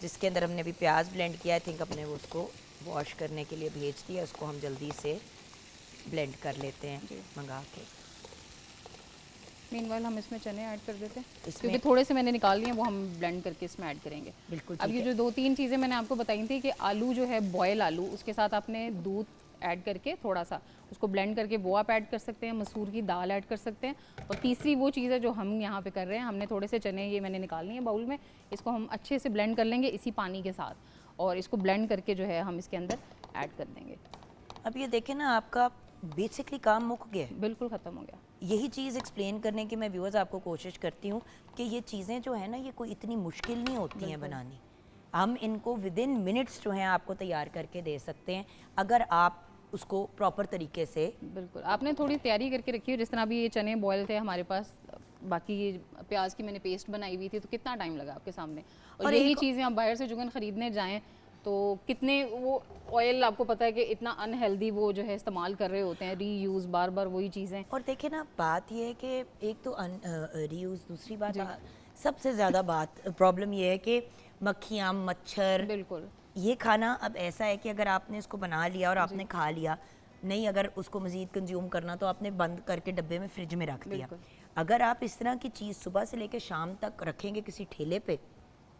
जिसके अंदर हमने अभी प्याज ब्लेंड किया, आई थिंक अपने वो उसको वॉश करने के लिए भेज दिया, उसको हम जल्दी से ब्लेंड कर लेते हैं मंगा के। मीनवाइल हम इसमें चने ऐड कर देते हैं, क्योंकि थोड़े से मैंने निकाल लिए, वो हम ब्लेंड करके इसमें ऐड करेंगे। बिल्कुल। अब ये जो 2-3 चीज़ें मैंने आपको बताई थी कि आलू जो है बॉयल आलू, उसके साथ आपने दूध ऐड करके थोड़ा सा उसको ब्लेंड करके वो आप ऐड कर सकते हैं, मसूर की दाल ऐड कर सकते हैं, और तीसरी वो चीज़ है जो हम यहाँ पे कर रहे हैं, हमने थोड़े से चने ये मैंने निकालनी है बाउल में, इसको हम अच्छे से ब्लेंड कर लेंगे इसी पानी के साथ, और इसको ब्लेंड करके जो है हम इसके अंदर ऐड कर देंगे। अब ये देखें ना, आपका बेसिकली काम मुक गया है। बिल्कुल ख़त्म हो गया। यही चीज़ एक्सप्लेन करने की मैं व्यूअर्स आपको कोशिश करती हूँ कि ये चीज़ें जो है ना, ये कोई इतनी मुश्किल नहीं होती हैं बनानी। हम इनको विदिन मिनट्स जो हैं आपको तैयार करके दे सकते हैं अगर आप उसको प्रॉपर तरीके से। बिल्कुल, आपने थोड़ी तैयारी करके रखी है, जिस तरह भी ये चने बॉयल थे हमारे पास, बाकी ये प्याज की मैंने पेस्ट बनाई हुई थी, तो कितना टाइम लगा आपके सामने। और यही चीज़ें आप बाहर से जुगन ख़रीदने जाएँ तो कितने वो ऑयल, आपको पता है कि इतना अनहेल्दी वो जो है इस्तेमाल कर रहे होते हैं, रीयूज़, बार बार वही चीज़ें। और देखें ना, बात ये है कि एक तो रीयूज़, दूसरी बात सबसे ज़्यादा बात प्रॉब्लम ये है कि मक्खियाँ, मच्छर। बिल्कुल, ये खाना अब ऐसा है कि अगर आपने इसको बना लिया और आपने खा लिया, नहीं अगर उसको मज़ीद कंज्यूम करना तो आपने बंद करके डब्बे में फ्रिज में रख दिया। अगर आप इस तरह की चीज़ सुबह से लेकर शाम तक रखेंगे किसी ठेले पे,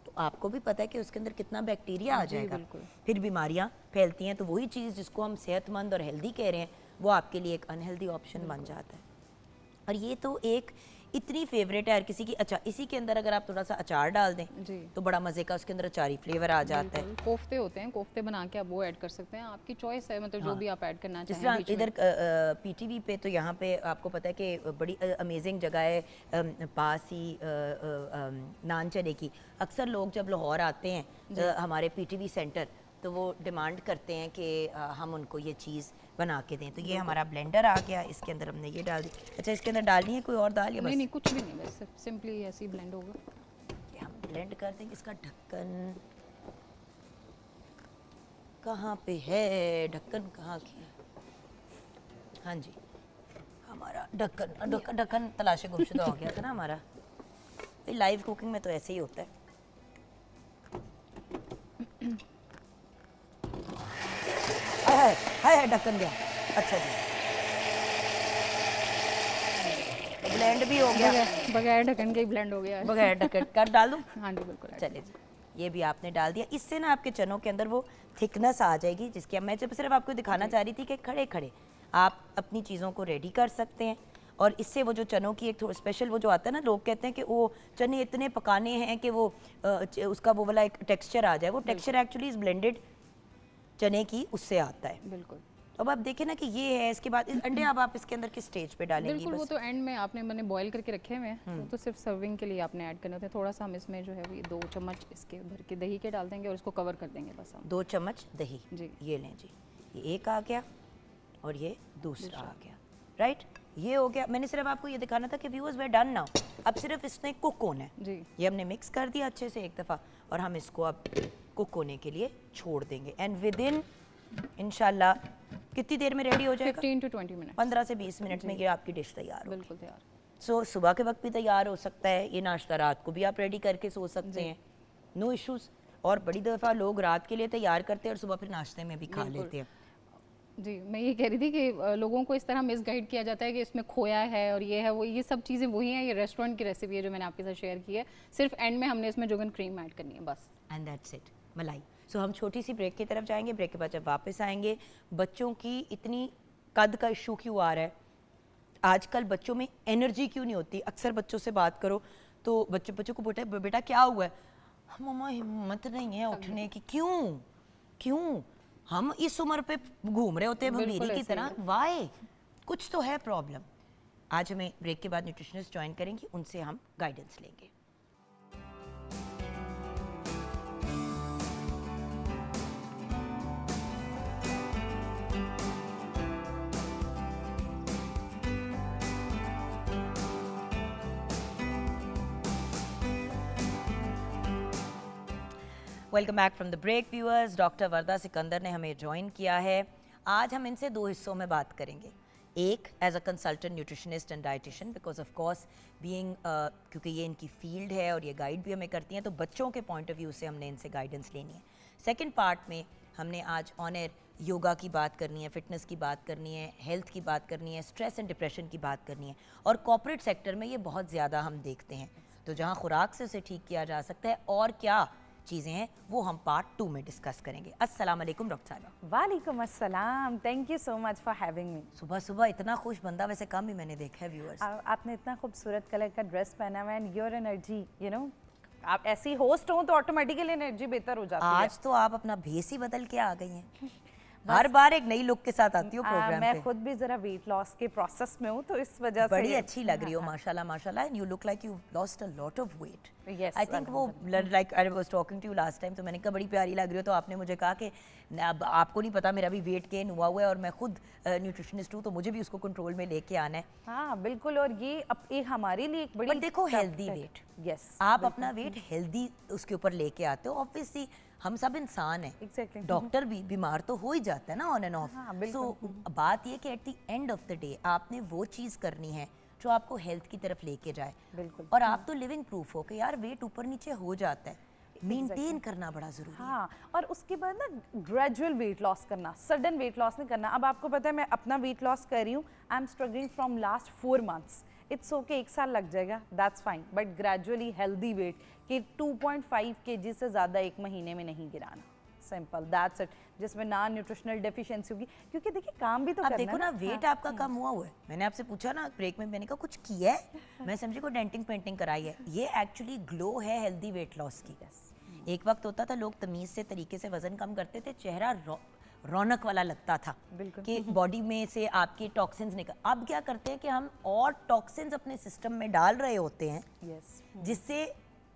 तो आपको भी पता है कि उसके अंदर कितना बैक्टीरिया आ जाएगा, फिर बीमारियां फैलती हैं। तो वही चीज़ जिसको हम सेहतमंद और हेल्दी कह रहे हैं, वो आपके लिए एक अनहेल्दी ऑप्शन बन जाता है। और ये तो एक इतनी फेवरेट है हर किसी की। अच्छा, इसी के अंदर अगर आप थोड़ा सा अचार डाल दें तो बड़ा मज़े का उसके अंदर अचारी फ्लेवर आ जाता है। कोफ्ते होते हैं, कोफ्ते बना के आप वो ऐड कर सकते हैं, आपकी चॉइस है, मतलब जो भी आप ऐड करना चाहें। जिस तरह इधर पीटीवी पे, तो यहाँ पे आपको पता है कि बड़ी अमेजिंग जगह है पास ही नान चने की। अक्सर लोग जब लाहौर आते हैं हमारे पीटीवी सेंटर, तो वो डिमांड करते हैं कि हम उनको ये चीज़ बना के दें। तो ये हमारा ब्लेंडर आ गया, इसके अंदर हमने ये डाल दी। अच्छा, इसके अंदर डालनी है कोई और दाल या बस? नहीं, कुछ भी नहीं, बस सिंपली ऐसे ही ब्लेंड होगा। हम ब्लेंड कर देंगे। इसका ढक्कन कहाँ पे है? ढक्कन कहाँ की है? हाँ जी, हमारा ढक्कन तलाशे गुमशुदा हो गया था ना हमारा। लाइव कुकिंग में तो ऐसे ही होता है। है ढक्कन गया। अच्छा जी, ब्लेंड भी हो गया, बगैर ढक्कन के ही ब्लेंड हो गया है। बगैर ढक्कन कर डाल दूं? हाँ जी, बिल्कुल। चले जी, ये भी आपने डाल दिया। इससे ना आपके चनों के अंदर वो थिकनेस आ जाएगी, जिसकी मैं सिर्फ आपको दिखाना चाह रही थी कि खड़े खड़े आप अपनी चीज़ों को रेडी कर सकते हैं। और इससे वो जो चनों की एक थोड़ा स्पेशल वो जो आता है ना, लोग कहते हैं कि वो चने इतने पकाने हैं कि वो उसका वो वाला एक टेक्सचर आ जाए। वो टेक्सचर एक्चुअली इज ब्लेंडेड चने की, उससे आता है। बिल्कुल। अब आप देखें ना कि ये है। इसके बाद अंडे अब आप इसके अंदर किस स्टेज पे डालेंगी? बिल्कुल, वो तो एंड में आपने मैंने बॉईल करके रखे हुए हैं, वो तो सिर्फ सर्विंग के लिए आपने ऐड करने होते हैं। थोड़ा सा हम इसमें जो है वो 2 चम्मच इसके भर के दही के डाल देंगे और इसको कवर कर देंगे बस हम। 2 चम्मच दही जी, ये लें जी। ये एक आ गया और ये दूसरा आ गया, राइट। ये हो गया। मैंने सिर्फ आपको ये दिखाना था कि व्यूअर्स वे डन नाउ। अब सिर्फ इसने कुक होना है जी। ये हमने मिक्स कर दिया अच्छे से एक दफ़ा, और हम इसको अब कुक होने के लिए छोड़ देंगे। एंड विद इन इंशाल्लाह कितनी देर में रेडी हो जाएगा? 15 to 20 मिनट। 15 से 20 मिनट में ये आपकी डिश तैयार हो। बिल्कुल तैयार। सो सुबह के वक्त भी तैयार हो सकता है ये नाश्ता, रात को भी आप रेडी करके सो सकते हैं, नो इश्यूज़। और बड़ी दफ़ा लोग रात के लिए तैयार करते हैं और सुबह फिर नाश्ते में भी खा लेते हैं। जी, मैं ये कह रही थी कि लोगों को इस तरह मिसगाइड किया जाता है कि इसमें खोया है और ये है वो, ये सब चीज़ें वही हैं। ये रेस्टोरेंट की रेसिपी है जो मैंने आपके साथ शेयर की है। सिर्फ एंड में हमने इसमें जोगन क्रीम ऐड करनी है बस, एंड दैट्स इट, मलाई। सो हम छोटी सी ब्रेक की तरफ जाएंगे। ब्रेक के बाद जब वापस आएंगे, बच्चों की इतनी कद का इशू क्यों आ रहा है आजकल, बच्चों में एनर्जी क्यों नहीं होती? अक्सर बच्चों से बात करो तो बच्चों को बेटा क्या हुआ है? मम्मा हिम्मत नहीं है उठने की। क्यों हम इस उम्र पे घूम रहे होते हैं भंबीरी की तरह? वाई, कुछ तो है प्रॉब्लम। आज हमें ब्रेक के बाद न्यूट्रिशनिस्ट ज्वाइन करेंगी, उनसे हम गाइडेंस लेंगे। Welcome back from the break viewers. Doctor Warda Sikandar ने हमें ज्वाइन किया है। आज हम इनसे 2 हिस्सों में बात करेंगे। एक as a consultant nutritionist and dietitian, because of course being क्योंकि ये इनकी फील्ड है और ये गाइड भी हमें करती हैं, तो बच्चों के पॉइंट ऑफ व्यू से हमने इनसे गाइडेंस लेनी है। सेकेंड पार्ट में हमने आज ऑन एयर योगा की बात करनी है, फिटनेस की बात करनी है, हेल्थ की बात करनी है, स्ट्रेस एंड डिप्रेशन की बात करनी है। और कॉर्पोरेट सेक्टर में ये बहुत ज़्यादा हम देखते हैं, तो जहाँ खुराक से उसे ठीक किया जा सकता है और क्या चीज़ें हैं वो हम पार्ट 2 में डिस्कस करेंगे। अस्सलाम वालेकुम डॉक्टर साहिबा। वालेकुम अस्सलाम, thank you so much for having me. सुबह सुबह इतना खुश बंदा वैसे कम ही मैंने देखा है व्यूअर्स। आपने इतना खूबसूरत कलर का ड्रेस पहना हुआ है and your energy, you know, आप ऐसी होस्ट हो तो ऑटोमेटिकली एनर्जी बेहतर हो जाती है। आज तो आप अपना भेस ही बदल के आ गई हैं। हर बार एक नई लुक के साथ आती हो प्रोग्राम पे। मैं खुद भी जरा वेट लॉस के प्रोसेस में हूँ, तो इस वजह से बड़ी अच्छी लग रही हो माशाल्लाह माशाल्लाह, and you look like you lost a lot of weight. Yes, I think वो like I was talking to you last time, तो मैंने कहा बड़ी प्यारी लग रही हो, तो आपने मुझे कहा कि अब आपको नहीं पता मेरा भी वेट गेन हुआ है और मैं खुद न्यूट्रिशनिस्ट हूँ, तो मुझे भी उसको कंट्रोल में लेके आना है। हाँ बिल्कुल, और ये अब एक हमारे लिए एक बड़ी पर देखो हेल्दी वेट, यस आप अपना वेट हेल्दी उसके ऊपर लेके आते हो। ऑब्वियसली हम सब इंसान हैं, Exactly. डॉक्टर भी बीमार तो हो ही जाता है ना ऑन एंड ऑफ। हाँ, सो बात ये कि at the end of the day आपने वो चीज़ करनी है जो आपको हेल्थ की तरफ लेके जाए। बिल्कुल। और आप तो लिविंग प्रूफ हो कि यार वेट ऊपर नीचे हो जाता है, मेंटेन करना बड़ा ज़रूरी है। हाँ, और उसके बाद ना ग्रेजुअल वेट लॉस करना, सडन वेट लॉस नहीं करना। अब आपको पता है मैं अपना वेट लॉस कर रही हूँ, I am struggling from last 4 months। It's okay, 1 साल लग जाएगा, that's fine, but gradually healthy weight कि 2.5 kg से ज़्यादा 1 महीने में नहीं गिराना। सिंपल, दैट्स इट, जिसमें ना न्यूट्रिशनल डेफिशिएंसी होगी, क्योंकि देखिए काम भी तो आप करना देखो है ना वेट आपका कम हुआ है। मैंने आपसे पूछा ना ब्रेक में, मैंने कहा कुछ किया है, मैं समझी कोई डेंटिंग पेंटिंग कराई है। ये एक्चुअली ग्लो है हेल्दी वेट लॉस की। एक वक्त होता था लोग तमीज से तरीके से वजन कम करते थे, चेहरा रौनक वाला लगता था कि बॉडी में से आपके टॉक्सिन्स निकल। अब क्या करते हैं कि हम और टॉक्सिन्स अपने सिस्टम में डाल रहे होते हैं, जिससे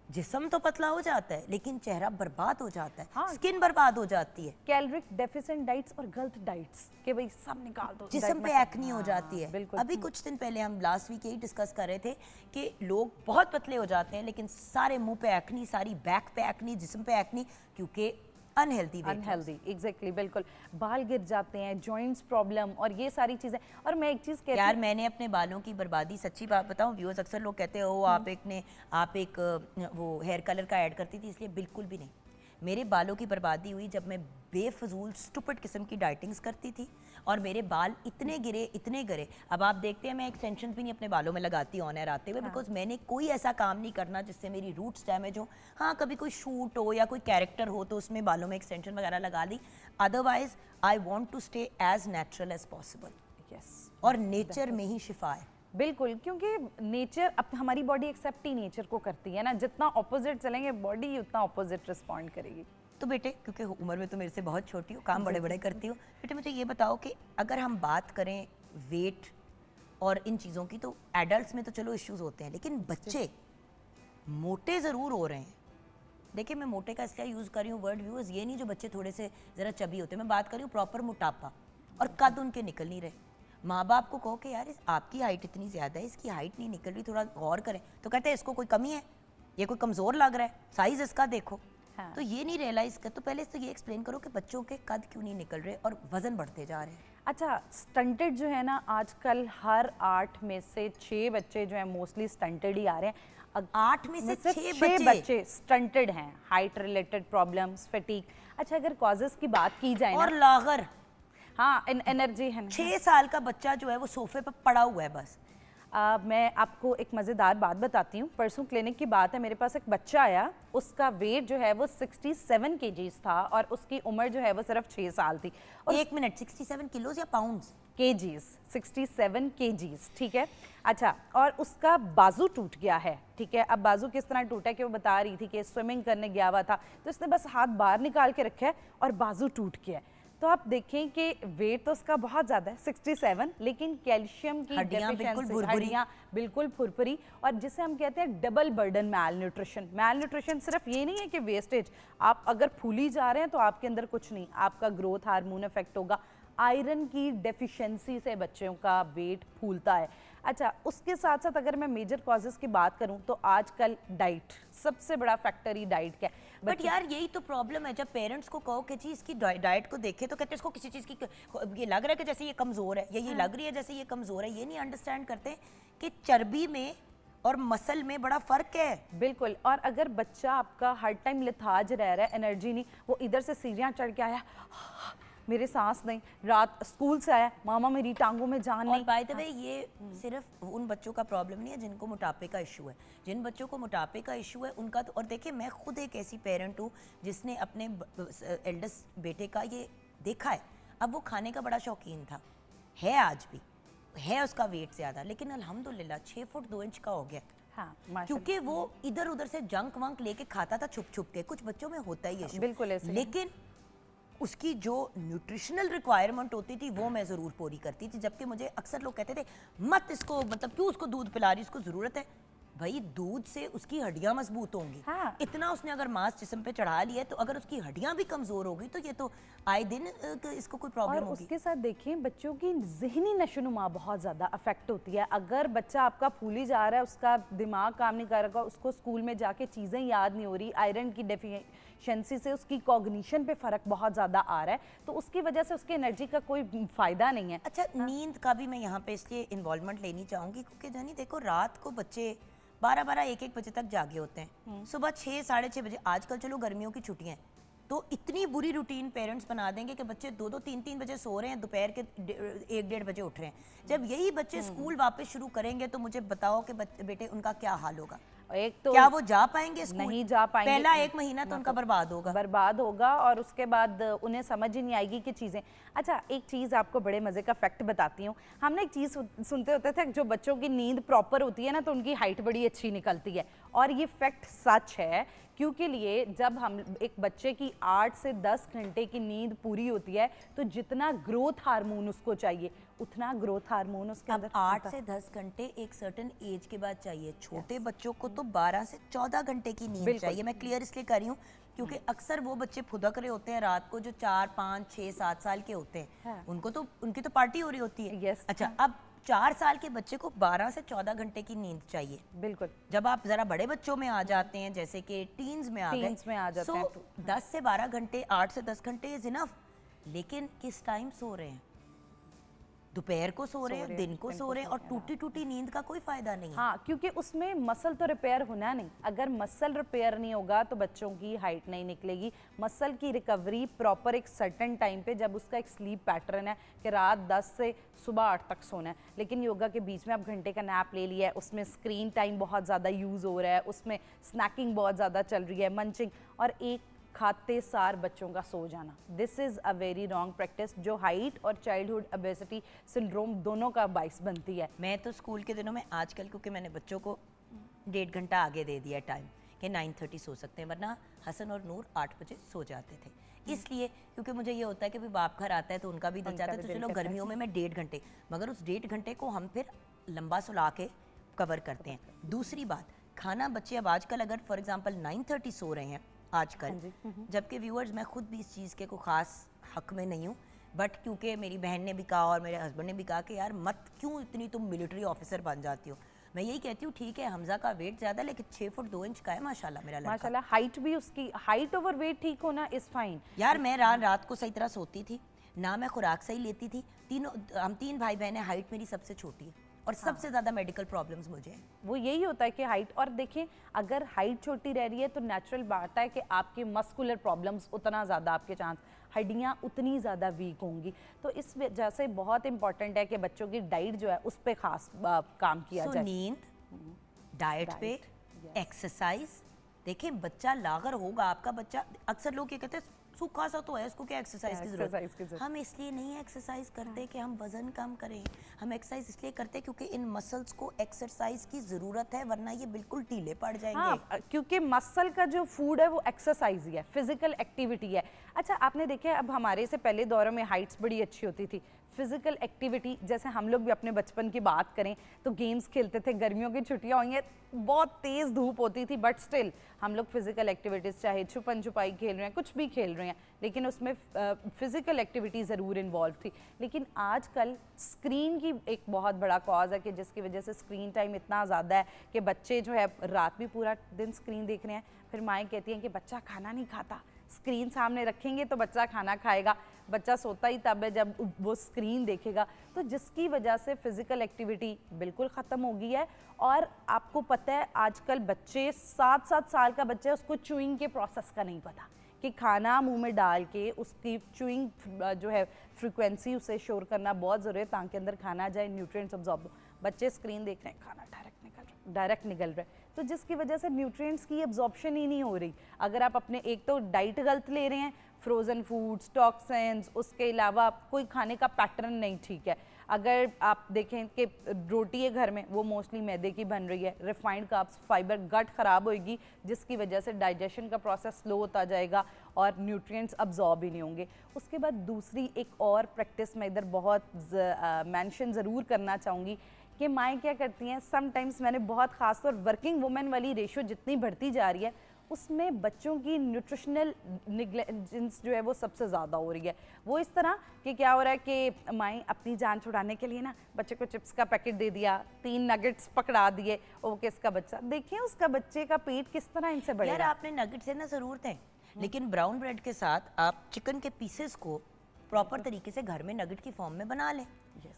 जिस्म तो पतला हो जाता है लेकिन चेहरा बर्बाद हो जाता है। हाँ। स्किन बर्बाद हो जाती है, कैलोरिक डेफिशिएंट डाइट्स और गलत डाइट्स के भाई सब निकाल दो, जिस्म पे एक्नी हो जाती है। बिल्कुल। अभी कुछ दिन पहले हम लास्ट वीक यही डिस्कस कर रहे थे कि लोग बहुत पतले हो जाते हैं लेकिन सारे मुंह पे एक्नी, सारी बैक पे एक्नी, जिस्म पे एक्नी, क्योंकि अनहेल्दी अनहेल्दी, एग्जैक्टली, बिल्कुल। बाल गिर जाते हैं, जॉइंट्स प्रॉब्लम और ये सारी चीजें। और मैं एक चीज कहती यार मैंने अपने बालों की बर्बादी, सच्ची बात बताऊं व्यूअर्स, अक्सर लोग कहते हो आप एक वो हेयर कलर का ऐड करती थी, इसलिए बिल्कुल भी नहीं। मेरे बालों की बर्बादी हुई जब मैं बेफजूल स्टूपिड किस्म की डाइटिंग्स करती थी और मेरे बाल इतने गिरे। अब आप देखते हैं मैं एक्सटेंशन भी नहीं अपने बालों में लगाती ऑन एयर आते हुए, बिकॉज मैंने कोई ऐसा काम नहीं करना जिससे मेरी रूट्स डैमेज हो। हाँ, कभी कोई शूट हो या कोई कैरेक्टर हो तो उसमें बालों में एक्सटेंशन वगैरह लगा दी, otherwise I want to stay as natural as possible. Yes, और नेचर में ही शिफा है। बिल्कुल, क्योंकि नेचर, अब हमारी बॉडी एक्सेप्ट ही नेचर को करती है ना, जितना ऑपोजिट चलेंगे बॉडी उतना ऑपोजिट रिस्पॉन्ड करेगी। तो बेटे, क्योंकि उम्र में तो मेरे से बहुत छोटी हो, काम बड़े बड़े करती हो, बेटे मुझे ये बताओ कि अगर हम बात करें वेट और इन चीज़ों की, तो एडल्ट्स में तो चलो इश्यूज होते हैं, लेकिन बच्चे मोटे ज़रूर हो रहे हैं। देखिए मैं मोटे का इसलिए यूज़ कर रही हूँ वर्ड व्यूअर्स, ये नहीं जो बच्चे थोड़े से ज़रा चबी होते हैं, मैं बात कर रही हूँ प्रॉपर मोटापा, और कद उनके निकल नहीं रहे। माँ बाप को कहो कि यार आपकी हाइट इतनी ज़्यादा है, इसकी हाइट नहीं निकल रही, थोड़ा गौर करें, तो कहते हैं इसको कोई कमी है, ये कोई कमज़ोर लग रहा है, साइज़ इसका देखो। हाँ। तो ये नहीं रियलाइज़ कर, तो पहले तो ये एक्सप्लेन करो कि बच्चों के कद क्यों नहीं निकल रहे और वज़न बढ़ते जा रहे हैं। अच्छा, स्टंटेड जो है ना, आजकल हर 8 में से 6 बच्चे जो है मोस्टली स्टंटेड ही आ रहे हैं। 8 में से 6 बच्चे स्टंटेड हैं, हाइट रिलेटेड प्रॉब्लम्स, फटीग। अच्छा, अगर कॉजेस की बात की जाए और ना, लागर, हाँ, एनर्जी है ना। 6 साल का बच्चा जो है वो सोफे पर पड़ा हुआ है बस। मैं आपको एक मज़ेदार बात बताती हूँ। परसों क्लिनिक की बात है, मेरे पास एक बच्चा आया, उसका वेट जो है वो 67 kgs था और उसकी उम्र जो है वो सिर्फ 6 साल थी। और 1 मिनट, 67 किलोज या पाउंड्स? kgs, 67 kgs, ठीक है। अच्छा, और उसका बाजू टूट गया है, ठीक है। अब बाजू किस तरह टूटा है कि वो बता रही थी कि स्विमिंग करने गया हुआ था, तो उसने बस हाथ बाहर निकाल के रखा है और बाजू टूट गया है। तो आप देखें कि वेट तो उसका बहुत ज़्यादा है 67, लेकिन कैल्शियम की हड्डियां बिल्कुल फुरफुरी, और जिसे हम कहते हैं डबल बर्डन मैल न्यूट्रिशन सिर्फ ये नहीं है कि वेस्टेज, आप अगर फूली जा रहे हैं तो आपके अंदर कुछ नहीं, आपका ग्रोथ हार्मोन इफेक्ट होगा। आयरन की डेफिशिएंसी से बच्चों का वेट फूलता है। अच्छा, उसके साथ साथ अगर मैं मेजर कॉजेज़ की बात करूं तो आजकल डाइट, सबसे बड़ा फैक्टर ही डाइट का है। बट यार यही तो प्रॉब्लम है, जब पेरेंट्स को कहो कि जी इसकी डाइट को देखे तो कहते हैं इसको किसी चीज़ की, ये लग रहा है कि जैसे ये कमज़ोर है, या ये लग रही है जैसे ये कमज़ोर है। ये नहीं अंडरस्टैंड करते कि चर्बी में और मसल में बड़ा फ़र्क है। बिल्कुल, और अगर बच्चा आपका हर टाइम लिथाज रह रहा है, एनर्जी नहीं, वो इधर से सीढ़ियाँ चढ़ के आया, मेरे सांस नहीं, रात स्कूल से आया, मामा मेरी टांगों में जान नहीं। बाय द वे ये सिर्फ उन बच्चों का प्रॉब्लम नहीं है जिनको मोटापे का इशू है। जिन बच्चों को मोटापे का इशू है उनका तो, और देखिए मैं खुद एक ऐसी पेरेंट हूँ जिसने अपने एल्डेस्ट बेटे का ये देखा है। अब वो खाने का बड़ा शौकीन था, है आज भी है, उसका वेट ज़्यादा, लेकिन अल्हम्दुलिल्लाह 6 फुट 2 इंच का हो गया। हाँ, माशाल्लाह। क्योंकि वो इधर उधर से जंक वंक लेके खाता था छुप छुप के, कुछ बच्चों में होता ही है बिल्कुल ऐसे। लेकिन उसकी जो न्यूट्रिशनल रिक्वायरमेंट होती थी वो मैं ज़रूर पूरी करती थी। जबकि मुझे अक्सर लोग कहते थे मत इसको, मतलब क्यों उसको दूध पिला रही, उसको ज़रूरत है। भाई दूध से उसकी हड्डियां मजबूत होंगी। हाँ। इतना उसने अगर मांस जिस्म पे चढ़ा लिया तो अगर उसकी हड्डियां भी कमज़ोर होगी तो ये तो आए दिन इसको कोई प्रॉब्लम और होगी। उसके साथ देखिए बच्चों की ज़हनी नशोनुमा बहुत ज़्यादा अफेक्ट होती है। अगर बच्चा आपका फूली जा रहा है, उसका दिमाग काम नहीं कर रहा, उसको स्कूल में जाके चीज़ें याद नहीं हो रही, आयरन की डेफिशिएंसी से उसकी कॉग्निशन पे फ़र्क बहुत ज़्यादा आ रहा है, तो उसकी वजह से उसकी एनर्जी का कोई फ़ायदा नहीं है। अच्छा, नींद का भी मैं यहाँ पे इसलिए इन्वॉल्वमेंट लेनी चाहूँगी क्योंकि जानी देखो रात को बच्चे 12-12, 1-1 बजे तक जागे होते हैं, सुबह 6, 6:30 बजे। आजकल चलो गर्मियों की छुट्टियां हैं तो इतनी बुरी रूटीन पेरेंट्स बना देंगे कि बच्चे 2-2, 3-3 बजे सो रहे हैं, दोपहर के 1-1:30 बजे उठ रहे हैं। जब यही बच्चे स्कूल वापस शुरू करेंगे तो मुझे बताओ कि बेटे उनका क्या हाल होगा। एक तो क्या वो जा पाएंगे स्कूल? नहीं जा पाएंगे। पहला 1 महीना तो उनका बर्बाद होगा और उसके बाद उन्हें समझ ही नहीं आएगी कि चीज़ें। अच्छा, एक चीज़ आपको बड़े मज़े का फैक्ट बताती हूँ। हमने एक चीज़ सुनते होते थे, जो बच्चों की नींद प्रॉपर होती है ना तो उनकी हाइट बड़ी अच्छी निकलती है, और ये फैक्ट सच है। क्योंकि लिए जब हम एक बच्चे की 8 से 10 घंटे की नींद पूरी होती है तो जितना ग्रोथ हार्मोन उसको चाहिए उतना ग्रोथ हार्मोन उसके अंदर 8 से 10 घंटे एक सर्टेन एज के बाद चाहिए। छोटे बच्चों को तो 12 से 14 घंटे की नींद चाहिए। मैं क्लियर इसलिए कर रही हूँ क्योंकि अक्सर वो बच्चे फुदक रहे होते हैं रात को जो 4, 5, 6, 7 साल के होते हैं। हाँ। उनकी तो पार्टी हो रही होती है। Yes. अच्छा, अब 4 साल के बच्चे को 12 से 14 घंटे की नींद चाहिए। बिल्कुल। जब आप जरा बड़े बच्चों में आ जाते हैं, जैसे कि टीन्स में आ जाते हैं, 10 से 12 घंटे, 8 से 10 घंटे इज इनफ। लेकिन किस टाइम सो रहे हैं? दोपहर को सो रहे हैं, दिन को सो रहे हैं, और टूटी टूटी नींद का कोई फायदा नहीं है। हाँ, क्योंकि उसमें मसल तो रिपेयर होना नहीं। अगर मसल रिपेयर नहीं होगा तो बच्चों की हाइट नहीं निकलेगी। मसल की रिकवरी प्रॉपर एक सर्टेन टाइम पे, जब उसका एक स्लीप पैटर्न है कि रात 10 से सुबह 8 तक सोना है, लेकिन योगा के बीच में आप घंटे का नैप ले लिया है, उसमें स्क्रीन टाइम बहुत ज़्यादा यूज़ हो रहा है, उसमें स्नैकिंग बहुत ज़्यादा चल रही है, मंचिंग, और एक खाते सार बच्चों का सो जाना, this is a very wrong practice, जो हाइट और चाइल्डहुड ओबेसिटी सिंड्रोम दोनों का बाइस बनती है। मैं तो स्कूल के दिनों में आजकल, क्योंकि मैंने बच्चों को 1.5 घंटा आगे दे दिया टाइम कि 9:30 सो सकते हैं, वरना हसन और नूर 8 बजे सो जाते थे। इसलिए क्योंकि मुझे ये होता है कि बाप घर आता है तो उनका भी दिल चाहता है, तो चलो गर्मियों में मैं 1.5 घंटे, मगर उस 1.5 घंटे को हम फिर लंबा सुला के कवर करते हैं। दूसरी बात, खाना बच्चे अब आजकल अगर फॉर एग्जाम्पल 9:30 सो रहे हैं आजकल, जबकि व्यूअर्स मैं खुद भी इस चीज़ के कोई ख़ास हक में नहीं हूँ, बट क्योंकि मेरी बहन ने भी कहा और मेरे हस्बैंड ने भी कहा कि यार मत क्यों इतनी तुम मिलिट्री ऑफिसर बन जाती हो। मैं यही कहती हूँ ठीक है, हमजा का वेट ज़्यादा लेकिन 6 फुट 2 इंच का है माशाल्लाह मेरा लड़का। माशाल्लाह, हाइट भी उसकी, हाइट ओवर वेट ठीक होना इज़ फाइन। यार मैं रात को सही तरह सोती थी ना, मैं खुराक सही लेती थी। हम 3 भाई बहन हैं, हाइट मेरी सबसे छोटी है और सबसे ज़्यादा मेडिकल प्रॉब्लम्स मुझे हैं। वो यही होता है कि हाइट, और देखें अगर हाइट छोटी रह रही है तो नेचुरल बात है कि आपके मस्कुलर प्रॉब्लम्स उतना ज़्यादा, आपके चांस हड्डियाँ उतनी ज़्यादा वीक होंगी। तो इस वजह से बहुत इंपॉर्टेंट है कि बच्चों की डाइट जो है उस पर खास काम किया जाए। नींद, डाइट पे, एक्सरसाइज। देखें बच्चा लागर होगा आपका बच्चा, अक्सर लोग ये कहते हैं सूखा सा तो है, इसको क्या एक्सरसाइज की जरूरत है। हम इसलिए नहीं एक्सरसाइज करते कि हम वजन कम करें, हम एक्सरसाइज इसलिए करते हैं क्योंकि इन मसल्स को एक्सरसाइज की जरूरत है, वरना ये बिल्कुल ढीले पड़ जाएंगे। हाँ, क्योंकि मसल का जो फूड है वो एक्सरसाइज ही है, फिजिकल एक्टिविटी है। अच्छा, आपने देखा है अब हमारे से पहले दौरों में हाइट्स बड़ी अच्छी होती थी, फिजिकल एक्टिविटी, जैसे हम लोग भी अपने बचपन की बात करें तो गेम्स खेलते थे, गर्मियों की छुट्टियां हुई हैं, बहुत तेज़ धूप होती थी, बट स्टिल हम लोग फिजिकल एक्टिविटीज़, चाहे छुपन छुपाई खेल रहे हैं, कुछ भी खेल रहे हैं, लेकिन उसमें फिजिकल एक्टिविटी ज़रूर इन्वॉल्व थी। लेकिन आजकल स्क्रीन की एक बहुत बड़ा कॉज है कि जिसकी वजह से स्क्रीन टाइम इतना ज़्यादा है कि बच्चे जो है रात भी पूरा दिन स्क्रीन देख रहे हैं। फिर माएँ कहती हैं कि बच्चा खाना नहीं खाता, स्क्रीन सामने रखेंगे तो बच्चा खाना खाएगा, बच्चा सोता ही तब है जब वो स्क्रीन देखेगा, तो जिसकी वजह से फिजिकल एक्टिविटी बिल्कुल ख़त्म हो गई है। और आपको पता है आजकल बच्चे 7-7 साल का बच्चा है, उसको चूइंग के प्रोसेस का नहीं पता कि खाना मुंह में डाल के उसकी चूइंग जो है फ्रीक्वेंसी उसे शोर करना बहुत ज़रूरी है ताकि अंदर खाना जाए, न्यूट्रिएंट्स अब्जॉर्ब। बच्चे स्क्रीन देख रहे हैं, खाना डायरेक्ट निकल रहा है, तो जिसकी वजह से न्यूट्रिएंट्स की एब्जॉर्प्शन ही नहीं हो रही। अगर आप अपने एक तो डाइट गलत ले रहे हैं, फ्रोज़न फूड्स, टॉक्सिन्स, उसके अलावा कोई खाने का पैटर्न नहीं ठीक है। अगर आप देखें कि रोटी है घर में, वो मोस्टली मैदे की बन रही है, रिफाइंड कार्ब्स, फाइबर, गट खराब होएगी जिसकी वजह से डाइजेशन का प्रोसेस स्लो होता जाएगा और न्यूट्रिएंट्स अब्जॉर्ब ही नहीं होंगे। उसके बाद दूसरी एक और प्रैक्टिस मैं इधर बहुत मेंशन ज़रूर करना चाहूँगी कि माएँ क्या करती हैं, समटाइम्स मैंने बहुत खासतौर वर्किंग वुमेन वाली रेशो जितनी बढ़ती जा रही है उसमें बच्चों की न्यूट्रिशनल निग्लेजेंस जो है वो सबसे ज़्यादा हो रही है। वो इस तरह कि क्या हो रहा है कि माएँ अपनी जान छुड़ाने के लिए ना बच्चे को चिप्स का पैकेट दे दिया, 3 नगेट्स पकड़ा दिए, और किसका बच्चा देखिए उसका बच्चे का पेट किस तरह इनसे बढ़ेगा। यार आपने नगेट से ना ज़रूरत है, लेकिन ब्राउन ब्रेड के साथ आप चिकन के पीसेस को प्रॉपर तरीके से घर में नगेट की फॉर्म में बना लें।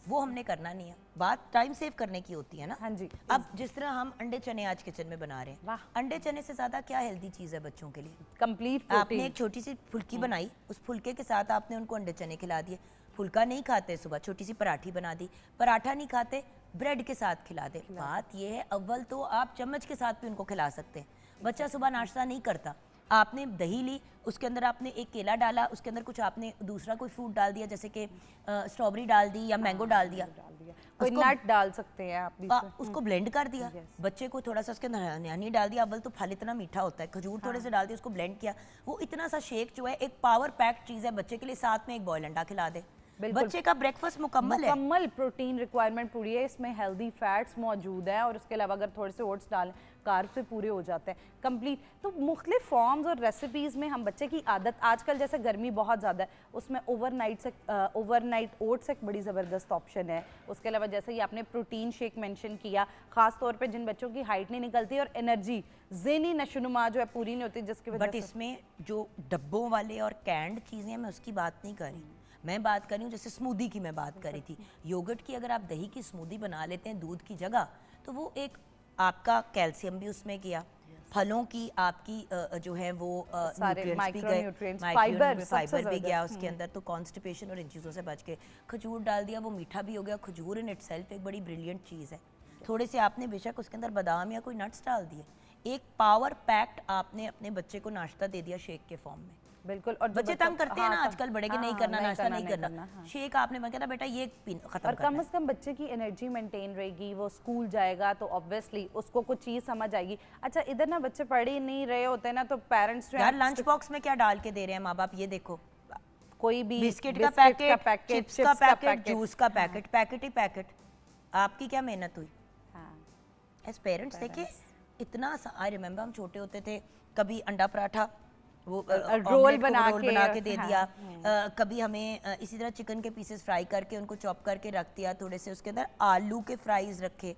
वो हमने करना नहीं है, बात टाइम सेव करने की होती है ना। हाँ जी। अब जिस तरह हम अंडे चने आज किचन में बना रहे हैं, अंडे चने से ज़्यादा क्या हेल्दी चीज़ है बच्चों के लिए? कंप्लीट आपने एक छोटी सी फुल्की बनाई, उस फुल्के के साथ आपने उनको अंडे चने खिला दिए। फुल्का नहीं खाते सुबह, छोटी सी पराठी बना दी, पराठा नहीं खाते ब्रेड के साथ खिला दे। बात ये है, अव्वल तो आप चम्मच के साथ भी उनको खिला सकते हैं। बच्चा सुबह नाश्ता नहीं करता, आपने दही ली, उसके अंदर आपने एक केला डाला, उसके अंदर कुछ आपने दूसरा कोई फ्रूट डाल दिया, जैसे कि स्ट्रॉबेरी डाल दी या मैंगो डाल दिया, कोई नट डाल सकते हैं आप भी उसको ब्लेंड कर दिया। बच्चे को थोड़ा सा उसके अंदर हनी डाल दिया, अव्वल तो फल इतना मीठा होता है, खजूर थोड़े से डाल दिया, उसको ब्लेंड किया। वो इतना सा शेक जो है एक पावर पैक्ड चीज़ है बच्चे के लिए, साथ में एक बॉयल अंडा खिला दे, बच्चे का ब्रेकफास्ट मुकम्मल प्रोटीन रिक्वायरमेंट पूरी है, इसमें हेल्दी फैट्स मौजूद है और उसके अलावा अगर थोड़े से ओट्स डालें कार्ब से पूरे हो जाते हैं कंप्लीट। तो मुख्तलिफ फॉर्म्स और रेसिपीज़ में हम बच्चे की आदत, आजकल जैसे गर्मी बहुत ज़्यादा है उसमें ओवरनाइट ओट्स एक बड़ी ज़बरदस्त ऑप्शन है। उसके अलावा जैसे ही आपने प्रोटीन शेक मेंशन किया, ख़ास तौर पे जिन बच्चों की हाइट नहीं निकलती और एनर्जी ज़हनी नशोनुमा जो है पूरी नहीं होती, जिसकी वजह से इसमें जो डब्बों वाले और कैंड चीज़ें मैं उसकी बात नहीं कर रही, मैं बात कर रही हूँ जैसे स्मूदी की मैं बात कर रही थी। योगर्ट की अगर आप दही की स्मूदी बना लेते हैं दूध की जगह, तो वो एक आपका कैल्शियम भी उसमें गया, फलों की आपकी जो है वो न्यूट्रिएंट्स भी गए, फाइबर भी गया उसके अंदर, तो कॉन्स्टिपेशन और इन चीज़ों से बच के। खजूर डाल दिया, वो मीठा भी हो गया। खजूर इन इटसेल्फ एक बड़ी ब्रिलियंट चीज़ है। थोड़े से आपने बेशक उसके अंदर बादाम या कोई नट्स डाल दिए, एक पावर पैक्ड आपने अपने बच्चे को नाश्ता दे दिया शेक के फॉर्म में। बिल्कुल। और बच्चे तंग करते हैं ना आजकल बड़े के नहीं करना नाश्ता नहीं करना, शेक आपने मैं कहता बेटा ये खत्म। और कम से कम बच्चे की एनर्जी मेंटेन रहेगी, वो स्कूल जाएगा तो ऑब्वियसली उसको कुछ चीज़ समझ आएगी। अच्छा इधर ना बच्चे पढ़ ही नहीं रहे होते ना, तो पेरेंट्स यार लंच बॉक्स में क्या डाल के दे रहे हैं माँ बाप, ये देखो कोई भी बिस्किट का पैकेट, चिप्स का पैकेट, जूस का पैकेट, पैकेट ही पैकेट। आपकी क्या मेहनत हुई एज पेरेंट्स? देखिए इतना सा, आई रिमेम्बर हम छोटे होते थे, कभी अंडा पराठा वो रोल बना के दे दिया, कभी हमें इसी तरह चिकन के पीसेस फ्राई करके उनको चॉप करके रख दिया, थोड़े से उसके अंदर आलू के फ्राइज रखे,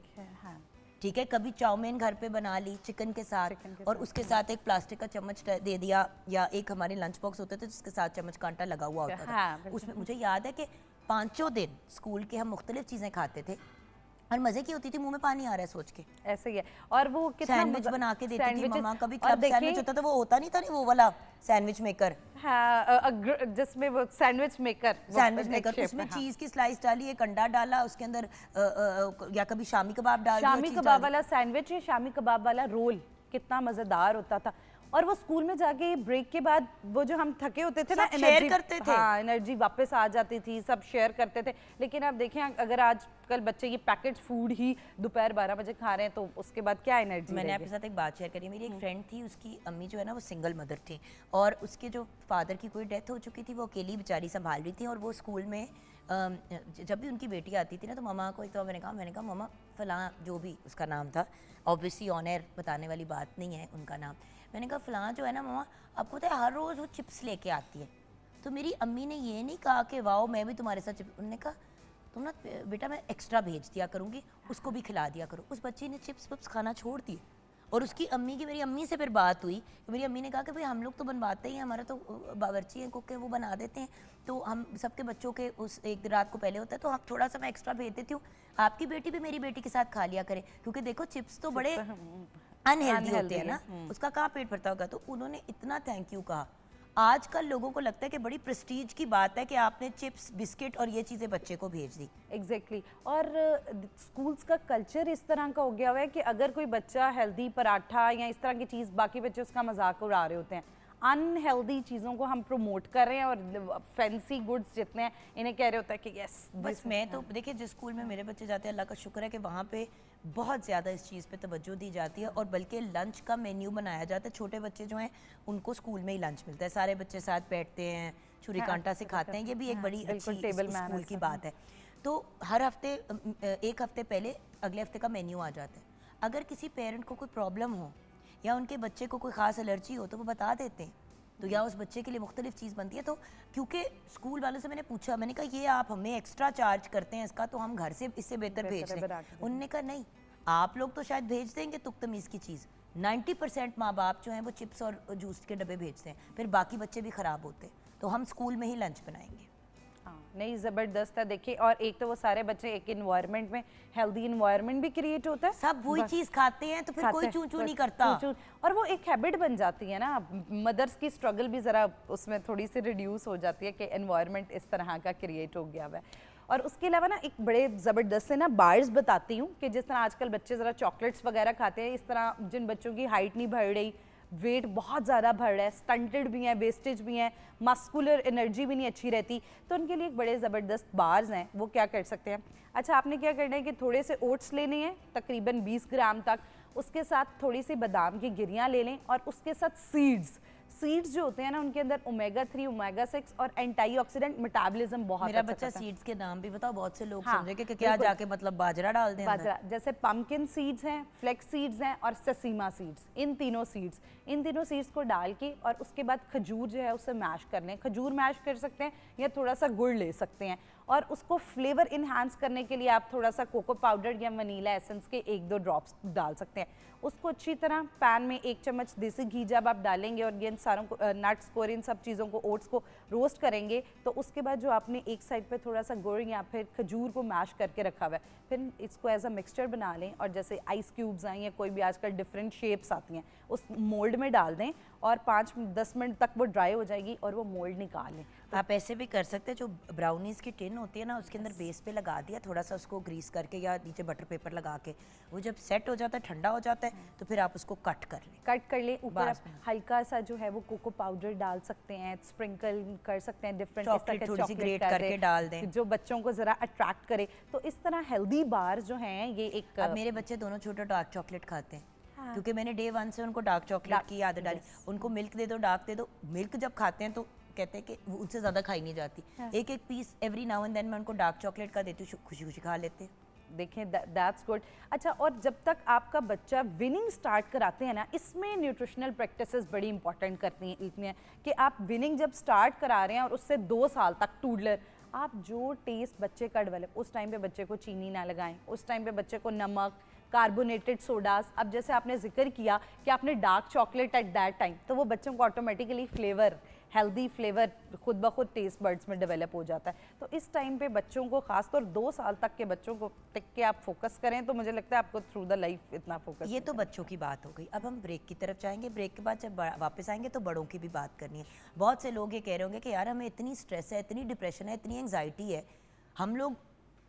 ठीक है। कभी चाउमीन घर पे बना ली चिकन के साथ और उसके साथ एक प्लास्टिक का चम्मच दे दिया, या एक हमारे लंच बॉक्स होते थे जिसके साथ चम्मच कांटा लगा हुआ होता था। उसमें मुझे याद है कि 5 दिन स्कूल के हम मुख्तलिफ चीज़ें खाते थे और मजे की होती थी, मुंह में पानी आ रहा है सोच के। ऐसे ही है। और वो कितना सैंडविच बना के देती थी मम्मा, कभी क्लब सैंडविच होता था, वो होता नहीं था, नहीं वो वाला सैंडविच मेकर, जिसमें वो सैंडविच मेकर उसमें चीज की स्लाइस डाली, एक अंडा डाला उसके अंदर, या कभी शामी कबाब डाल, शामी कबाब वाला सैंडविच या शामी कबाब वाला रोल कितना मजेदार होता था। और वो स्कूल में जाके ब्रेक के बाद वो जो हम थके होते थे ना, शेयर करते थे, एनर्जी वापस आ जाती थी, सब शेयर करते थे। लेकिन आप देखें अगर आजकल बच्चे ये पैकेट फूड ही दोपहर 12 बजे खा रहे हैं तो उसके बाद क्या एनर्जी। मैंने आपके साथ एक बात शेयर करी, मेरी एक फ्रेंड थी, उसकी अम्मी जो है ना वो सिंगल मदर थी और उसके जो फादर की कोई डेथ हो चुकी थी, वो अकेली बेचारी संभाल रही थी। और वो स्कूल में जब भी उनकी बेटी आती थी ना, तो मामा को एक तो मैंने कहा मामा फलां, जो भी उसका नाम था, ऑब्वियसली ऑन एयर बताने वाली बात नहीं है उनका नाम, मैंने कहा फलां जो है ना मामा, आपको पता है हर रोज़ वो चिप्स लेके आती है। तो मेरी अम्मी ने ये नहीं कहा कि वाओ मैं भी तुम्हारे साथ चिप्स, उन्होंने कहा तुम ना बेटा मैं एक्स्ट्रा भेज दिया करूँगी, उसको भी खिला दिया करो। उस बच्ची ने चिप्स विप्स खाना छोड़ दिए और उसकी अम्मी की, मेरी अम्मी से फिर बात हुई, मेरी अम्मी ने कहा कि भाई हम लोग तो बनवाते ही हैं, हमारा तो बावर्ची हैं, कुक हैं, वो बना देते हैं, तो हम सबके बच्चों के उस एक रात को पहले होता है तो हम थोड़ा सा मैं एक्स्ट्रा भेज देती हूँ, आपकी बेटी भी मेरी बेटी के साथ खा लिया करे, क्योंकि देखो चिप्स तो बड़े अनहेल्दी होते हैं ना, उसका कहाँ पेट भरता होगा। तो उन्होंने इतना थैंक यू कहा। आजकल लोगों को लगता है कि बड़ी प्रेस्टीज की बात है कि आपने चिप्स बिस्किट और ये चीज़ें बच्चे को भेज दी। एग्जैक्टली और स्कूल्स का कल्चर इस तरह का हो गया हुआ है कि अगर कोई बच्चा हेल्दी पराठा या इस तरह की चीज़, बाकी बच्चे उसका मजाक उड़ा रहे होते हैं। अनहेल्दी चीज़ों को हम प्रमोट कर रहे हैं और फैंसी गुड्स जितने हैं इन्हें कह रहे होता है कि यस बस मैं तो देखिए जिस स्कूल में मेरे बच्चे जाते हैं अल्लाह का शुक्र है कि वहाँ पे बहुत ज़्यादा इस चीज़ पे तवज्जो दी जाती है और बल्कि लंच का मेन्यू बनाया जाता है। छोटे बच्चे जो हैं उनको स्कूल में ही लंच मिलता है, सारे बच्चे साथ बैठते हैं, छुरी कांटा से खाते हैं। ये भी एक बड़ी अच्छी स्कूल की बात है। तो हर हफ्ते एक हफ्ते पहले अगले हफ्ते का मेन्यू आ जाता है। अगर किसी पेरेंट को कोई प्रॉब्लम हो या उनके बच्चे को कोई ख़ास एलर्जी हो तो वो बता देते हैं, तो या उस बच्चे के लिए मुख्तलिफ चीज़ बनती है। तो क्योंकि स्कूल वालों से मैंने पूछा, मैंने कहा ये आप हमें एक्स्ट्रा चार्ज करते हैं इसका, तो हम घर से इससे बेहतर भेज दें। उन्होंने कहा नहीं, आप लोग तो शायद भेज देंगे तुक तमीज़ की चीज़, 90% माँ बाप जो हैं वो चिप्स और जूस के डब्बे भेजते हैं, फिर बाकी बच्चे भी ख़राब होते हैं। तो हम स्कूल में ही लंच बनाएंगे। नहीं, ज़बरदस्त है। देखिए, और एक तो वो सारे बच्चे एक इन्वायरमेंट में, हेल्दी इन्वायरमेंट भी क्रिएट होता है, सब वही चीज़ खाते हैं तो फिर कोई चू चू नहीं करता, और वो एक हैबिट बन जाती है ना। मदर्स की स्ट्रगल भी ज़रा उसमें थोड़ी सी रिड्यूस हो जाती है कि एनवायरनमेंट इस तरह का क्रिएट हो गया हुआ है। और उसके अलावा ना एक बड़े ज़बरदस्त से ना बार्स बताती हूँ कि जिस तरह आजकल बच्चे ज़रा चॉकलेट्स वगैरह खाते हैं, इस तरह जिन बच्चों की हाइट नहीं बढ़ रही, वेट बहुत ज़्यादा बढ़ रहा है, स्टंटेड भी हैं, वेस्टेज भी हैं, मस्कुलर एनर्जी भी नहीं अच्छी रहती, तो उनके लिए एक बड़े ज़बरदस्त बार्स हैं। वो क्या कर सकते हैं, अच्छा आपने क्या करना है कि थोड़े से ओट्स लेने हैं तकरीबन 20 ग्राम तक, उसके साथ थोड़ी सी बादाम की गिरियाँ ले लें और उसके साथ सीड्स जो होते हैं ना उनके अंदर ओमेगा 3 ओमेगा 6 और एंटीऑक्सीडेंट मेटाबॉलिज्म बहुत मेरा अच्छा बच्चा करता है। सीड्स के नाम भी बताओ, बहुत से लोग हाँ, समझेंगे कि क्या जाके मतलब बाजरा डाल दें बाजरा, जैसे पम्पकिन सीड्स हैं, फ्लेक्स सीड्स हैं और सेसीमा सीड्स, इन तीनों सीड्स को डाल के और उसके बाद खजूर जो है उसे मैश कर लें। खजूर मैश कर सकते हैं या थोड़ा सा गुड़ ले सकते हैं, और उसको फ्लेवर इन्हांस करने के लिए आप थोड़ा सा कोको पाउडर या वनीला एसेंस के 1-2 ड्रॉप्स डाल सकते हैं। उसको अच्छी तरह पैन में 1 चम्मच देसी घी जब आप डालेंगे और ये इन सारों को नट्स को और इन सब चीज़ों को, ओट्स को रोस्ट करेंगे, तो उसके बाद जो आपने एक साइड पे थोड़ा सा गुड़ या फिर खजूर को मैश करके रखा हुआ है, फिर इसको एज अ मिक्सचर बना लें और जैसे आइस क्यूब्स हैं या कोई भी आजकल डिफरेंट शेप्स आती हैं उस मोल्ड में डाल दें और 5-10 मिनट तक वो ड्राई हो जाएगी और वो मोल्ड निकाल लें। आप ऐसे भी कर सकते हैं, जो ब्राउनीज़ की टिन होती है ना उसके अंदर बेस पे लगा दिया थोड़ा सा उसको ग्रीस करके या नीचे बटर पेपर लगा के, वो जब सेट हो जाता है, ठंडा हो जाता है, तो फिर आप उसको कट कर लें। ऊपर आप हल्का सा जो है वो कोको पाउडर डाल सकते हैं, स्प्रिंकल कर सकते हैं, डिफरेंट चॉकलेट थोड़ी सी ग्रेट करके डाल दें जो बच्चों को ज़रा अट्रैक्ट करे। तो इस तरह हेल्दी बार जो हैं ये एक, अब मेरे बच्चे दोनों छोटे डार्क चॉकलेट खाते हैं, क्योंकि मैंने डे 1 से उनको डार्क चॉकलेट की आदत डाली। उनको मिल्क दे दो, डार्क दे दो, मिल्क जब खाते हैं तो कहते हैं कि वो उनसे ज़्यादा खाई नहीं जाती, एक piece every now and then मैं उनको डार्क चॉकलेट का देती हूँ, खुशी खुशी खा लेते हैं। देखें, दैट्स गुड। अच्छा, और जब तक आपका बच्चा विनिंग स्टार्ट कराते हैं ना, इसमें न्यूट्रिशनल प्रैक्टिसेस बड़ी इंपॉर्टेंट करती हैं कि आप विनिंग जब स्टार्ट करा रहे हैं और उससे 2 साल तक टूडलर, आप जो टेस्ट बच्चे का डेवलप, उस टाइम पे बच्चे को चीनी ना लगाएं, उस टाइम पे बच्चे को नमक, कार्बोनेटेड सोडास, अब जैसे आपने जिक्र किया कि आपने dark chocolate at that time, तो वो बच्चों को ऑटोमेटिकली फ्लेवर, हेल्दी फ्लेवर खुद ब खुद टेस्ट बर्ड्स में डेवलप हो जाता है। तो इस टाइम पे बच्चों को, खासतौर 2 साल तक के बच्चों को टिक के आप फोकस करें तो मुझे लगता है आपको थ्रू द लाइफ इतना फोकस। ये तो बच्चों की बात हो गई। अब हम ब्रेक की तरफ जाएंगे। ब्रेक के बाद जब वापस आएंगे तो बड़ों की भी बात करनी है। बहुत से लोग ये कह रहे होंगे कि यार हमें इतनी स्ट्रेस है, इतनी डिप्रेशन है, इतनी एंग्जाइटी है, हम लोग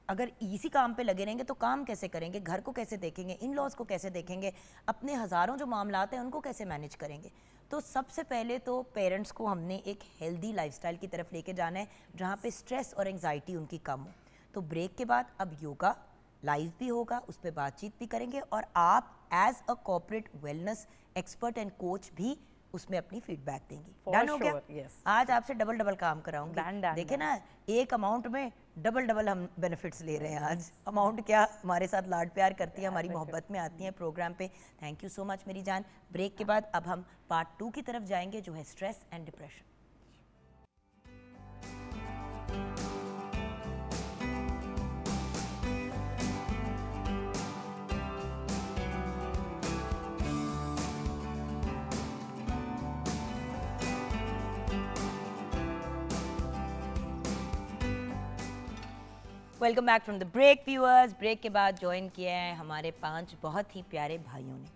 अगर इसी काम पे लगे रहेंगे तो काम कैसे करेंगे, घर को कैसे देखेंगे, इन लॉज को कैसे देखेंगे, अपने हज़ारों जो मामलात हैं उनको कैसे मैनेज करेंगे। तो सबसे पहले तो पेरेंट्स को हमने एक हेल्दी लाइफस्टाइल की तरफ लेके जाना है जहाँ पे स्ट्रेस और एंग्जाइटी उनकी कम हो। तो ब्रेक के बाद अब योगा लाइव भी होगा, उस पर बातचीत भी करेंगे और आप as a corporate wellness expert and coach भी उसमें अपनी फीडबैक देंगी। डन हो गया? yes. आज आपसे डबल काम कराऊंगी। देखे ना, एक अमाउंट में डबल हम बेनिफिट्स ले रहे हैं। आज अमाउंट क्या, हमारे साथ लाड प्यार करती है, हमारी मोहब्बत में आती है प्रोग्राम पे। थैंक यू सो मच मेरी जान। ब्रेक के बाद अब हम पार्ट 2 की तरफ जाएंगे जो है stress and depression. Welcome back from the break viewers. Break के बाद ज्वाइन किया है हमारे 5 बहुत ही प्यारे भाइयों ने।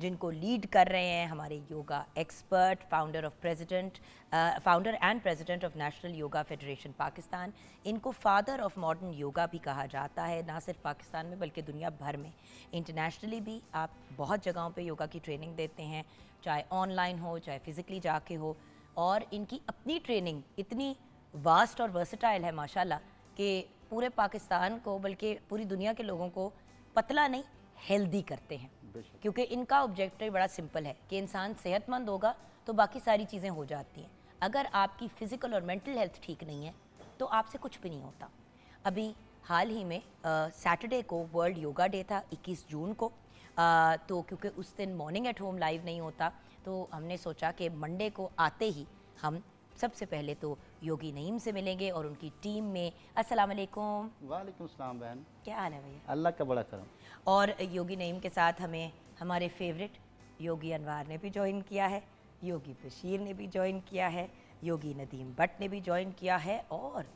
जिनको लीड कर रहे हैं हमारे yoga expert, founder and president of national yoga federation Pakistan. इनको फादर ऑफ मॉडर्न योगा भी कहा जाता है, ना सिर्फ पाकिस्तान में बल्कि दुनिया भर में। इंटरनेशनली भी आप बहुत जगहों पे योगा की ट्रेनिंग देते हैं, चाहे ऑनलाइन हो चाहे फिज़िकली जाके हो, और इनकी अपनी ट्रेनिंग इतनी वास्ट और वर्सटाइल है माशाल्लाह कि पूरे पाकिस्तान को बल्कि पूरी दुनिया के लोगों को पतला नहीं हेल्दी करते हैं, क्योंकि इनका ऑब्जेक्टिव बड़ा सिंपल है कि इंसान सेहतमंद होगा तो बाकी सारी चीज़ें हो जाती हैं। अगर आपकी फ़िज़िकल और मेंटल हेल्थ ठीक नहीं है तो आपसे कुछ भी नहीं होता। अभी हाल ही में सैटरडे को वर्ल्ड योगा डे था, 21 जून को, तो क्योंकि उस दिन मॉर्निंग एट होम लाइव नहीं होता तो हमने सोचा कि मंडे को आते ही हम सबसे पहले तो योगी नईम से मिलेंगे और उनकी टीम में। अस्सलाम वालेकुम। वालेकुम सलाम बहन, क्या हाल है भैया? अल्लाह का बड़ा करम। और योगी नईम के साथ हमें हमारे फेवरेट योगी अनवार ने भी ज्वाइन किया है, योगी बशीर ने भी ज्वाइन किया है, योगी नदीम भट्ट ने भी ज्वाइन किया है, और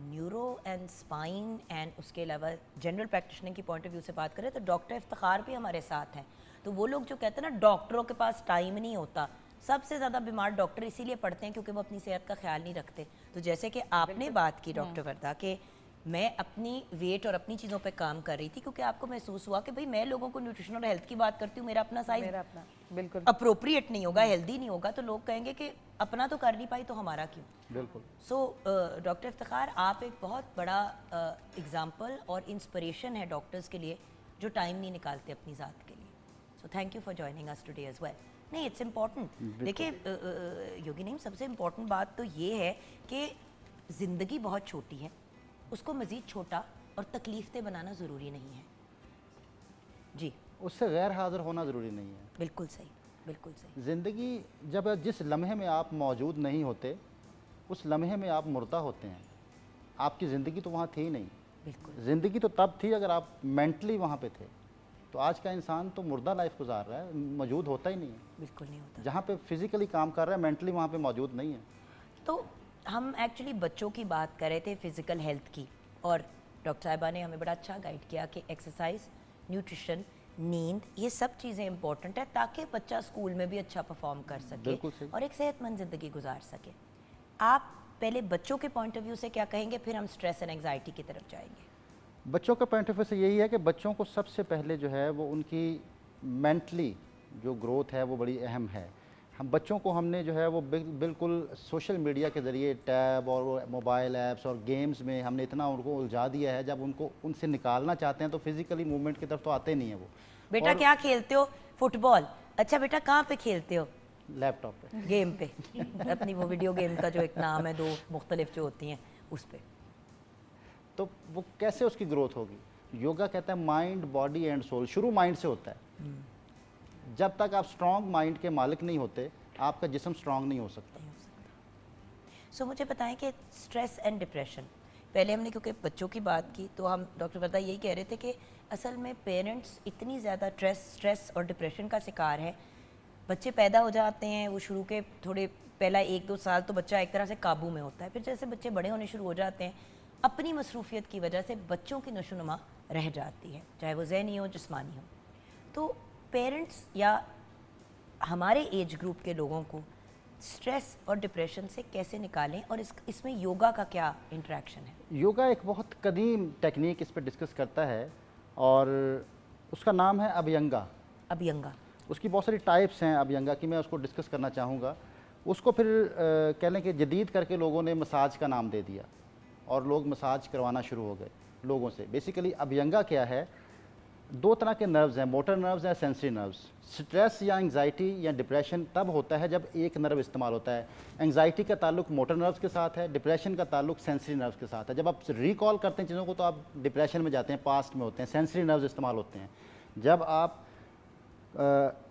न्यूरो एंड स्पाइन एंड उसके अलावा जनरल प्रैक्टिशनर की पॉइंट ऑफ व्यू से बात करें तो डॉक्टर इफ्तिखार भी हमारे साथ हैं। तो वो लोग जो कहते हैं ना डॉक्टरों के पास टाइम नहीं होता, सबसे ज़्यादा बीमार डॉक्टर इसीलिए पड़ते हैं क्योंकि वो अपनी सेहत का ख्याल नहीं रखते। तो जैसे कि आपने बात की डॉक्टर वर्दा कि मैं अपनी वेट और अपनी चीज़ों पे काम कर रही थी क्योंकि आपको महसूस हुआ कि भाई मैं लोगों को न्यूट्रिशन और हेल्थ की बात करती हूँ, मेरा अपना साइज बिल्कुल अप्रोप्रिएट नहीं होगा, हेल्दी नहीं होगा, तो लोग कहेंगे कि अपना तो कर नहीं पाई तो हमारा क्यों। बिल्कुल। सो डॉक्टर इफ्तिखार, आप एक बहुत बड़ा एग्जाम्पल और इंस्पिरेशन है डॉक्टर्स के लिए जो टाइम नहीं निकालते अपनी ज़ात के लिए। So thank you for joining us today as well. नहीं, इट्स इम्पॉर्टेंट। देखिए योगी नहीं, सबसे इम्पॉर्टेंट बात तो ये है कि ज़िंदगी बहुत छोटी है, उसको मज़ीद छोटा और तकलीफ़ बनाना ज़रूरी नहीं है। जी, उससे गैर हाजिर होना ज़रूरी नहीं है। बिल्कुल सही, बिल्कुल सही। ज़िंदगी जब जिस लम्हे में आप मौजूद नहीं होते उस लम्हे में आप मुर्दा होते हैं। आपकी ज़िंदगी तो वहाँ थी ही नहीं। बिल्कुल। ज़िंदगी तो तब थी अगर आप मेंटली वहाँ पे थे। तो आज का इंसान तो मुर्दा लाइफ गुजार रहा है, मौजूद होता ही नहीं है। बिल्कुल नहीं होता। जहाँ पे फिज़िकली काम कर रहा है मेंटली वहाँ पे मौजूद नहीं है। तो हम एक्चुअली बच्चों की बात कर रहे थे फ़िज़िकल हेल्थ की, और डॉक्टर साहिबा ने हमें बड़ा अच्छा गाइड किया कि एक्सरसाइज, न्यूट्रिशन, नींद, ये सब चीज़ें इंपॉर्टेंट है ताकि बच्चा स्कूल में भी अच्छा परफॉर्म कर सके और एक सेहतमंद ज़िंदगी गुजार सके। आप पहले बच्चों के पॉइंट ऑफ व्यू से क्या कहेंगे, फिर हम स्ट्रेस एंड एंग्जाइटी की तरफ जाएंगे। बच्चों का पॉइंट ऑफ व्यू से यही है कि बच्चों को सबसे पहले जो है वो उनकी मेंटली जो ग्रोथ है वो बड़ी अहम है। हम बच्चों को हमने जो है वो बिल्कुल सोशल मीडिया के ज़रिए टैब और मोबाइल ऐप्स और गेम्स में हमने इतना उनको उलझा दिया है, जब उनको उनसे निकालना चाहते हैं तो फिज़िकली मूवमेंट की तरफ तो आते नहीं है वो। बेटा क्या खेलते हो? फुटबॉल। अच्छा बेटा कहाँ पे खेलते हो? लैपटॉप पे, गेम पे। अपनी वो वीडियो गेम का जो एक नाम है, दो मुख्तलिफ जो होती हैं उस पर। तो वो कैसे उसकी ग्रोथ होगी? योगा कहता है माइंड, बॉडी एंड सोल। शुरू माइंड से होता है। जब तक आप स्ट्रॉन्ग माइंड के मालिक नहीं होते आपका जिस्म स्ट्रॉन्ग नहीं हो सकता। सो मुझे बताएं कि स्ट्रेस एंड डिप्रेशन, पहले हमने क्योंकि बच्चों की बात की तो हम डॉक्टर वर्दा यही कह रहे थे कि असल में पेरेंट्स इतनी ज़्यादा स्ट्रेस और डिप्रेशन का शिकार है। बच्चे पैदा हो जाते हैं, वो शुरू के थोड़े पहला 1-2 साल तो बच्चा एक तरह से काबू में होता है, फिर जैसे बच्चे बड़े होने शुरू हो जाते हैं अपनी मसरूफियत की वजह से बच्चों की नशोनुमा रह जाती है, चाहे वो ज़हनी हो जिस्मानी हो। तो पेरेंट्स या हमारे एज ग्रुप के लोगों को स्ट्रेस और डिप्रेशन से कैसे निकालें, और इसमें योगा का क्या इंटरेक्शन है? योगा एक बहुत कदीम टेक्निक इस पर डिस्कस करता है और उसका नाम है अभ्यंगा। अभ्यंगा, उसकी बहुत सारी टाइप्स हैं अभ्यंगा की, मैं उसको डिस्कस करना चाहूँगा। उसको फिर कह लें कि जदीद करके लोगों ने मसाज का नाम दे दिया और लोग मसाज करवाना शुरू हो गए लोगों से। बेसिकली अभ्यंगा क्या है? 2 तरह के नर्व्स हैं, मोटर नर्व्स हैं, सेंसरी नर्व्स। स्ट्रेस या एंग्जाइटी या डिप्रेशन तब होता है जब एक नर्व इस्तेमाल होता है। एंग्जाइटी का ताल्लुक मोटर नर्व्स के साथ है, डिप्रेशन का ताल्लुक सेंसरी नर्व्स के साथ है। जब आप रिकॉल करते हैं चीज़ों को तो आप डिप्रेशन में जाते हैं, पास्ट में होते हैं, सेंसरी नर्व्स इस्तेमाल होते हैं। जब आप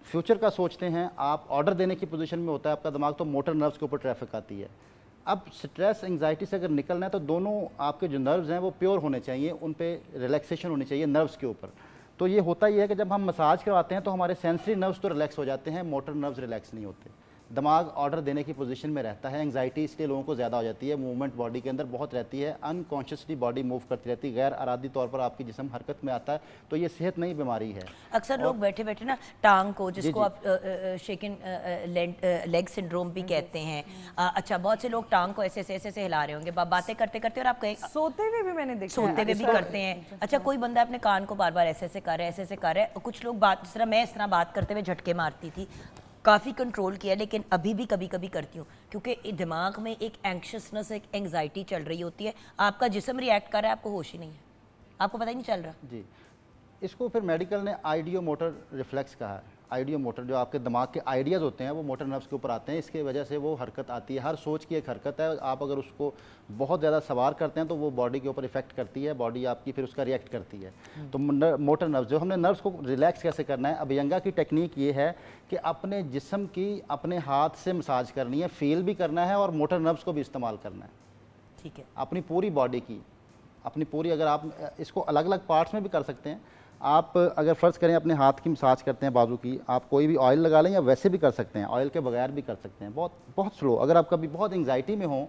फ्यूचर का सोचते हैं, आप ऑर्डर देने की पोजीशन में होता है आपका दिमाग, तो मोटर नर्व्स के ऊपर ट्रैफिक आती है। अब स्ट्रेस एंग्जाइटी से अगर निकलना है तो दोनों आपके जो नर्व्स हैं वो प्योर होने चाहिए, उन पे रिलैक्सेशन होनी चाहिए नर्व्स के ऊपर। तो ये होता ही है कि जब हम मसाज करवाते हैं तो हमारे सेंसरी नर्व्स तो रिलैक्स हो जाते हैं, मोटर नर्व्स रिलैक्स नहीं होते। दिमाग ऑर्डर देने की पोजीशन में रहता है। एंग्जाइटी इसलिए लोगों को ज़्यादा हो जाती है, मूवमेंट बॉडी के अंदर बहुत रहती है, अनकॉन्शियसली बॉडी मूव करती रहती है, गैर अरादी तौर पर आपकी जिस्म हरकत में आता है, तो ये सेहत नहीं बीमारी है। अक्सर लोग बैठे बैठे ना टांग को, जिसको आप शेकिन लेग सिंड्रोम भी कहते हैं, अच्छा बहुत से लोग टांग को ऐसे ऐसे ऐसे हिला रहे होंगे बातें करते करते, और आप कहीं सोते हुए भी मैंने देखा सोते हुए भी करते हैं। अच्छा कोई बंदा अपने कान को बार बार ऐसे ऐसे कर रहा है, ऐसे ऐसे कर रहा है। कुछ लोग बात, जिस तरह मैं इस तरह बात करते हुए झटके मारती थी, काफ़ी कंट्रोल किया, लेकिन अभी भी कभी कभी करती हूँ, क्योंकि दिमाग में एक एंग्शियसनेस, एक एंग्जाइटी चल रही होती है। आपका जिस्म रिएक्ट कर रहा है, आपको होश ही नहीं है, आपको पता ही नहीं चल रहा। जी, इसको फिर मेडिकल ने आइडियो मोटर रिफ्लेक्स कहा है। आइडियो मोटर, जो आपके दिमाग के आइडियाज़ होते हैं वो मोटर नर्व्स के ऊपर आते हैं, इसके वजह से वो हरकत आती है। हर सोच की एक हरकत है, आप अगर उसको बहुत ज़्यादा सवार करते हैं तो वो बॉडी के ऊपर इफेक्ट करती है, बॉडी आपकी फिर उसका रिएक्ट करती है। तो मोटर नर्व्स, जो हमने नर्व्स को रिलैक्स कैसे करना है, अभ्यंगा की टेक्निक ये है कि अपने जिस्म की अपने हाथ से मसाज करनी है, फील भी करना है और मोटर नर्व्स को भी इस्तेमाल करना है। ठीक है, अपनी पूरी बॉडी की, अपनी पूरी, अगर आप इसको अलग अलग पार्ट्स में भी कर सकते हैं। आप अगर फ़र्ज़ करें अपने हाथ की मसाज करते हैं, बाजू की, आप कोई भी ऑयल लगा लें या वैसे भी कर सकते हैं, ऑयल के बगैर भी कर सकते हैं, बहुत स्लो। अगर आप कभी बहुत एंग्जाइटी में हो,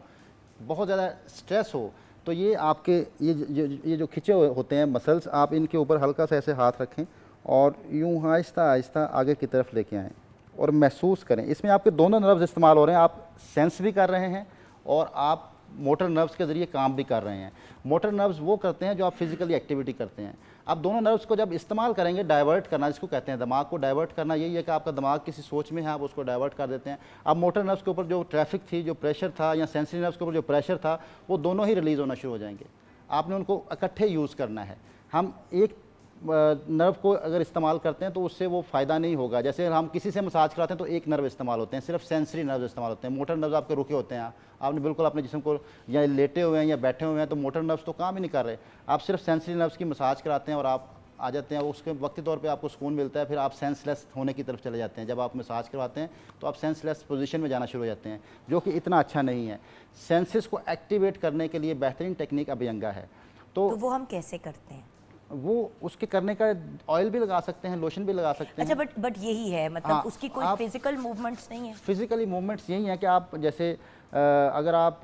बहुत ज़्यादा स्ट्रेस हो, तो ये आपके ये जो खिंचे हुए होते हैं मसल्स, आप इनके ऊपर हल्का सा ऐसे हाथ रखें और यूँ आहिस्ता आहिस्ता आगे की तरफ लेके आएँ और महसूस करें। इसमें आपके दोनों नर्व्स इस्तेमाल हो रहे हैं, आप सेंस भी कर रहे हैं और आप मोटर नर्व्स के ज़रिए काम भी कर रहे हैं। मोटर नर्व्स वो करते हैं जो आप फिजिकली एक्टिविटी करते हैं। आप दोनों नर्व्स को जब इस्तेमाल करेंगे, डाइवर्ट करना जिसको कहते हैं, दिमाग को डाइवर्ट करना, यही है कि आपका दिमाग किसी सोच में है, आप उसको डाइवर्ट कर देते हैं। अब मोटर नर्व्स के ऊपर जो ट्रैफिक थी, जो प्रेशर था, या सेंसरी नर्व्स के ऊपर जो प्रेशर था, वो दोनों ही रिलीज़ होना शुरू हो जाएंगे। आपने उनको इकट्ठे यूज़ करना है। हम एक नर्व को अगर इस्तेमाल करते हैं तो उससे वो फ़ायदा नहीं होगा। जैसे हम किसी से मसाज कराते हैं तो एक नर्व इस्तेमाल होते हैं, सिर्फ सेंसरी नर्व इस्तेमाल होते हैं। मोटर नर्व आपके रुके होते हैं, आपने बिल्कुल अपने जिस्म को या लेटे हुए हैं या बैठे हुए हैं, तो मोटर नर्व्स तो काम ही नहीं कर रहे। आप सिर्फ सेंसरी नर्व्स की मसाज कराते हैं और आप आ जाते हैं, उसके वक्ती तौर पे आपको सुकून मिलता है, फिर आप सेंसलेस होने की तरफ चले जाते हैं। जब आप मसाज करवाते हैं तो आप सेंसलेस पोजीशन में जाना शुरू हो जाते हैं, जो कि इतना अच्छा नहीं है। सेंसेस को एक्टिवेट करने के लिए बेहतरीन टेक्निक अभ्यंगा है। तो वो हम कैसे करते हैं? वो उसके करने का ऑयल भी लगा सकते हैं, लोशन भी लगा सकते हैं। अच्छा, बट यही है, मतलब हाँ, उसकी कोई फिजिकल मूवमेंट्स नहीं है? फिजिकली मूवमेंट्स यही हैं कि आप जैसे अगर आप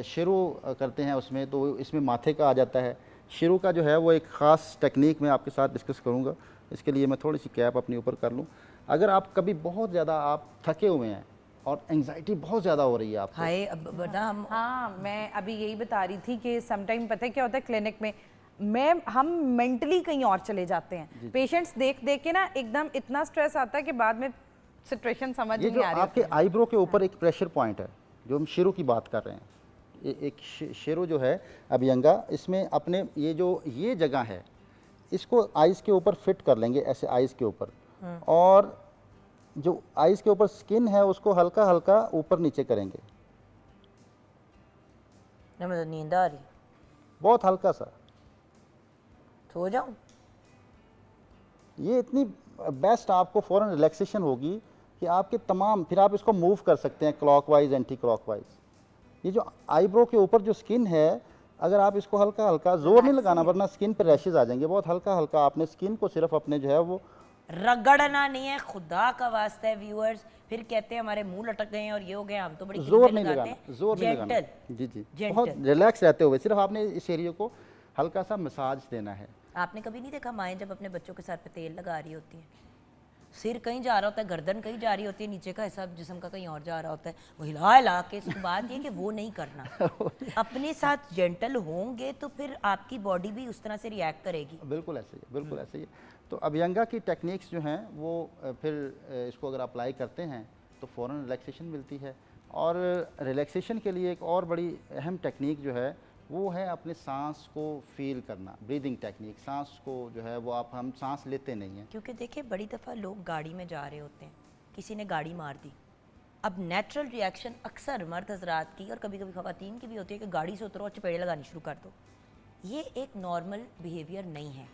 शुरू करते हैं उसमें, तो इसमें माथे का आ जाता है। शुरू का जो है वो एक ख़ास टेक्निक मैं आपके साथ डिस्कस करूंगा। इसके लिए मैं थोड़ी सी कैप अपनी ऊपर कर लूं। अगर आप कभी बहुत ज़्यादा आप थके हुए हैं और एंग्जाइटी बहुत ज़्यादा हो रही है आपको, हाय, अब बता हम। हाँ, मैं अभी यही बता रही थी कि समटाइम पता है क्या होता है क्लिनिक में, हम मेंटली कहीं और चले जाते हैं। पेशेंट्स देख देख के ना एकदम इतना स्ट्रेस आता है कि बाद में सिचुएशन समझ ये नहीं जो आ रही। आपके आईब्रो के ऊपर एक प्रेशर पॉइंट है, जो हम शेरू की बात कर रहे हैं, एक शेरू जो है अभ्यंगा, इसमें अपने ये जगह है, इसको आइज़ के ऊपर फिट कर लेंगे, ऐसे आइज़ के ऊपर, और जो आइज़ के ऊपर स्किन है उसको हल्का हल्का ऊपर नीचे करेंगे। मुझे नींद आ रही, बहुत हल्का सा। सो जाऊं? ये इतनी बेस्ट आपको फ़ौरन रिलैक्सेशन होगी कि आपके तमाम, फिर आप इसको मूव कर सकते हैं क्लॉकवाइज, एंटी क्लॉकवाइज। ये जो आईब्रो के ऊपर जो स्किन है, अगर आप इसको हल्का हल्का, जोर नहीं लगाना वरना स्किन पर रैशेज आ जाएंगे, बहुत हल्का हल्का आपने स्किन को सिर्फ अपने जो है वो रगड़ना नहीं है, खुदा का वास्ता है व्यूअर्स। फिर कहते हैं हमारे मुंह लटक गए हैं और ये हो गए, हम तो बड़ी जोर कीमतें नहीं लगाते लगाना, हैं। जोर नहीं लगाना। Gentle, जी जी, gentle। बहुत रिलैक्स रहते हुए सिर्फ आपने इस एरिया को हल्का सा मसाज देना है। आपने कभी नहीं देखा माएँ जब अपने बच्चों के सर पे तेल लगा रही होती हैं, सिर कहीं जा रहा होता है, गर्दन कहीं जा रही होती है, नीचे का हिस्सा जिस्म का कहीं और जा रहा होता है, वो हिला हिला के। इसकी बात ये कि वो नहीं करना। अपने साथ जेंटल होंगे तो फिर आपकी बॉडी भी उस तरह से रिएक्ट करेगी। बिल्कुल ऐसे ही, बिल्कुल ऐसे ही। तो अभ्यंगा की टेक्निक्स जो हैं वो फिर इसको अगर अप्लाई करते हैं तो फ़ौरन रिलैक्सेशन मिलती है। और रिलैक्सेशन के लिए एक और बड़ी अहम टेक्निक जो है वो है अपने सांस को फील करना, ब्रीदिंग टेक्निक। सांस को जो है वो हम सांस लेते नहीं हैं, क्योंकि देखिए बड़ी दफ़ा लोग गाड़ी में जा रहे होते हैं, किसी ने गाड़ी मार दी। अब नेचुरल रिएक्शन अक्सर मर्द हजरात की और कभी कभी ख़वातीन की भी होती है कि गाड़ी से उतरो और चपेड़े लगानी शुरू कर दो। ये एक नॉर्मल बिहेवियर नहीं है।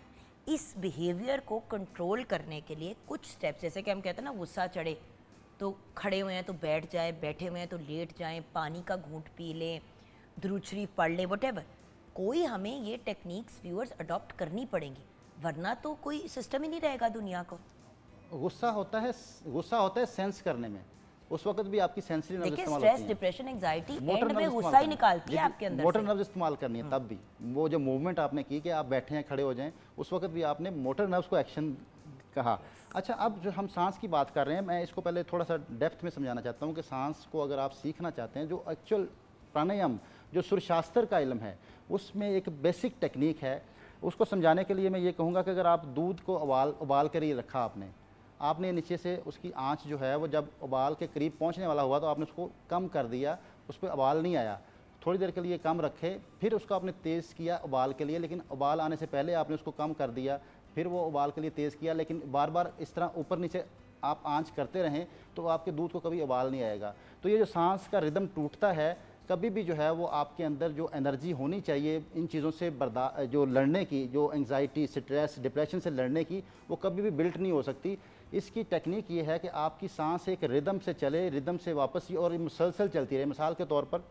इस बिहेवियर को कंट्रोल करने के लिए कुछ स्टेप्स, जैसे कि हम कहते हैं ना, गुस्सा चढ़े तो खड़े हुए हैं तो बैठ जाए, बैठे हुए हैं तो लेट जाएं, पानी का घूंट पी लें, दुरूद शरीफ पढ़ लें, व्हाटएवर। कोई हमें ये टेक्निक्स व्यूअर्स अडॉप्ट करनी पड़ेंगी, वरना तो कोई सिस्टम ही नहीं रहेगा दुनिया को। गुस्सा होता है सेंस करने में। उस वक्त भी आपकी सेंसरी नर्व देखिए इस्तेमाल स्ट्रेस, होती है। डिप्रेशन, एंजाइटी मोटर एंड में नर्व गुस्सा इस्तेमाल ही करनी निकालती है जी, आपके अंदर मोटर से। नर्व इस्तेमाल करनी है तब भी। वो जो मूवमेंट आपने की कि आप बैठे हैं, खड़े हो जाएं, उस वक्त भी आपने मोटर नर्व्स को एक्शन कहा। अच्छा, अब जो हम सांस की बात कर रहे हैं, मैं इसको पहले थोड़ा सा डेप्थ में समझाना चाहता हूँ कि सांस को अगर आप सीखना चाहते हैं, जो एक्चुअल प्राणायाम, जो सूर्यशास्त्र का इल्म है, उसमें एक बेसिक टेक्निक है। उसको समझाने के लिए मैं ये कहूँगा कि अगर आप दूध को उबाल कर ही रखा आपने नीचे से उसकी आंच जो है वो जब उबाल के करीब पहुंचने वाला हुआ तो आपने उसको कम कर दिया, उस पर उबाल नहीं आया, थोड़ी देर के लिए कम रखे, फिर उसको आपने तेज़ किया उबाल के लिए, लेकिन उबाल आने से पहले आपने उसको कम कर दिया, फिर वो उबाल के लिए तेज़ किया, लेकिन बार बार इस तरह ऊपर नीचे आप आंच करते रहें तो आपके दूध को कभी उबाल नहीं आएगा। तो ये जो सांस का रिदम टूटता है, कभी भी जो है वो आपके अंदर जो एनर्जी होनी चाहिए इन चीज़ों से जो लड़ने की, जो एंग्जाइटी, स्ट्रेस, डिप्रेशन से लड़ने की, वो कभी भी बिल्ट नहीं हो सकती। इसकी टेक्निक ये है कि आपकी सांस एक रिदम से चले, रिदम से वापस और मुसलसल चलती रहे। मिसाल के तौर पर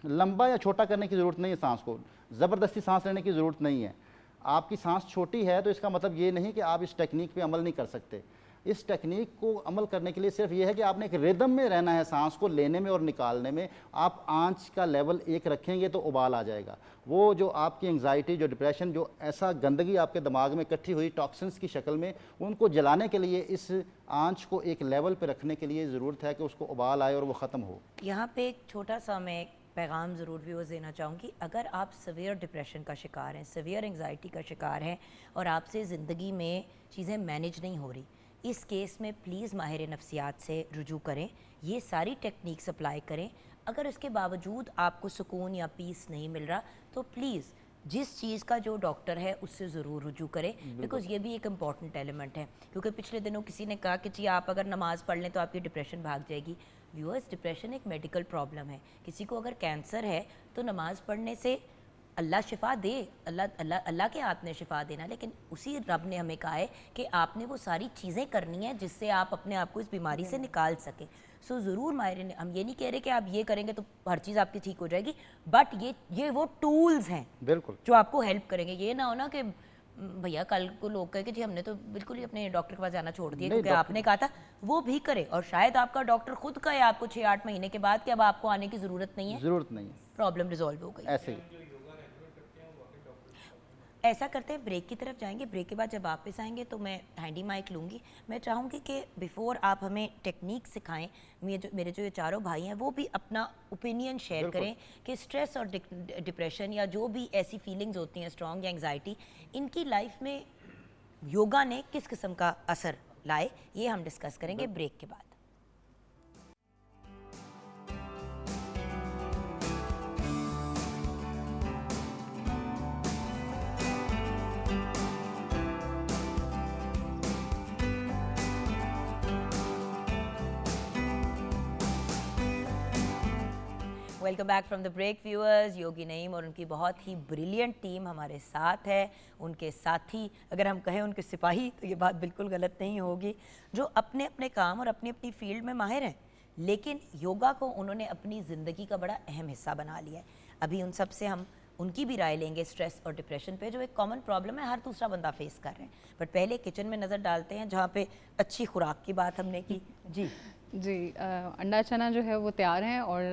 लंबा या छोटा करने की ज़रूरत नहीं है, सांस को ज़बरदस्ती सांस लेने की ज़रूरत नहीं है। आपकी सांस छोटी है तो इसका मतलब ये नहीं कि आप इस टेक्निक पे अमल नहीं कर सकते। इस टेक्निक को अमल करने के लिए सिर्फ ये है कि आपने एक रिदम में रहना है, सांस को लेने में और निकालने में। आप आंच का लेवल एक रखेंगे तो उबाल आ जाएगा। वो जो आपकी एंग्जाइटी, जो डिप्रेशन, जो ऐसा गंदगी आपके दिमाग में इकट्ठी हुई टॉक्सिन्स की शक्ल में, उनको जलाने के लिए इस आंच को एक लेवल पे रखने के लिए ज़रूरत है कि उसको उबाल आए और वो ख़त्म हो। यहाँ पे एक छोटा सा मैं पैगाम ज़रूर व्यूअर्स देना चाहूँगी। अगर आप सवियर डिप्रेशन का शिकार हैं, सवियर एंग्जाइटी का शिकार हैं और आपसे ज़िंदगी में चीज़ें मैनेज नहीं हो रही, इस केस में प्लीज़ माहिर नफ्सियात से रुजू करें, ये सारी टेक्निक्स अप्लाई करें। अगर इसके बावजूद आपको सुकून या पीस नहीं मिल रहा तो प्लीज़ जिस चीज़ का जो डॉक्टर है उससे ज़रूर रुजू करें, बिकॉज ये भी एक इम्पॉर्टेंट एलिमेंट है। क्योंकि पिछले दिनों किसी ने कहा कि जी आप अगर नमाज़ पढ़ लें तो आपकी डिप्रेशन भाग जाएगी। व्यूअर्स, डिप्रेशन एक मेडिकल प्रॉब्लम है। किसी को अगर कैंसर है तो नमाज़ पढ़ने से अल्लाह शिफा दे, अल्लाह के हाथ ने शिफा देना, लेकिन उसी रब ने हमें कहा है कि आपने वो सारी चीज़ें करनी है जिससे आप अपने आप को इस बीमारी से निकाल सकें। सो ज़रूर माहिर ने, हम ये नहीं कह रहे कि आप ये करेंगे तो हर चीज़ आपकी ठीक हो जाएगी, बट ये वो टूल्स हैं बिल्कुल जो आपको हेल्प करेंगे। ये ना हो ना कि भैया कल को लोग कहे कि जी हमने तो बिल्कुल ही अपने डॉक्टर के पास जाना छोड़ दिया क्योंकि आपने कहा था, वो भी करे। और शायद आपका डॉक्टर खुद कहे आपको 6-8 महीने के बाद कि अब आपको आने की ज़रूरत नहीं है, प्रॉब्लम रिजॉल्व हो गई। ऐसे ही ऐसा करते हैं, ब्रेक की तरफ जाएंगे। ब्रेक के बाद जब वापस आएंगे तो मैं हैंडी माइक लूँगी। मैं चाहूँगी कि बिफोर आप हमें टेक्निक सिखाएं, मेरे जो ये चारों भाई हैं वो भी अपना ओपिनियन शेयर करें कि स्ट्रेस और डिप्रेशन या जो भी ऐसी फीलिंग्स होती हैं, स्ट्रॉन्ग या एंग्जाइटी, इनकी लाइफ में योगा ने किस किस्म का असर लाए, ये हम डिस्कस करेंगे ब्रेक के बाद। Welcome back from the break viewers. Yogi Naeem और उनकी बहुत ही ब्रिलियंट टीम हमारे साथ है। उनके साथी, अगर हम कहें उनके सिपाही तो ये बात बिल्कुल गलत नहीं होगी, जो अपने अपने काम और अपनी अपनी फील्ड में माहिर हैं, लेकिन योगा को उन्होंने अपनी ज़िंदगी का बड़ा अहम हिस्सा बना लिया है। अभी उन सब से हम उनकी भी राय लेंगे स्ट्रेस और डिप्रेशन पे, जो एक कॉमन प्रॉब्लम है, हर दूसरा बंदा फेस कर रहे हैं। बट पहले किचन में नज़र डालते हैं जहाँ पे अच्छी खुराक की बात हमने की। जी अंडा चना जो है वो तैयार हैं और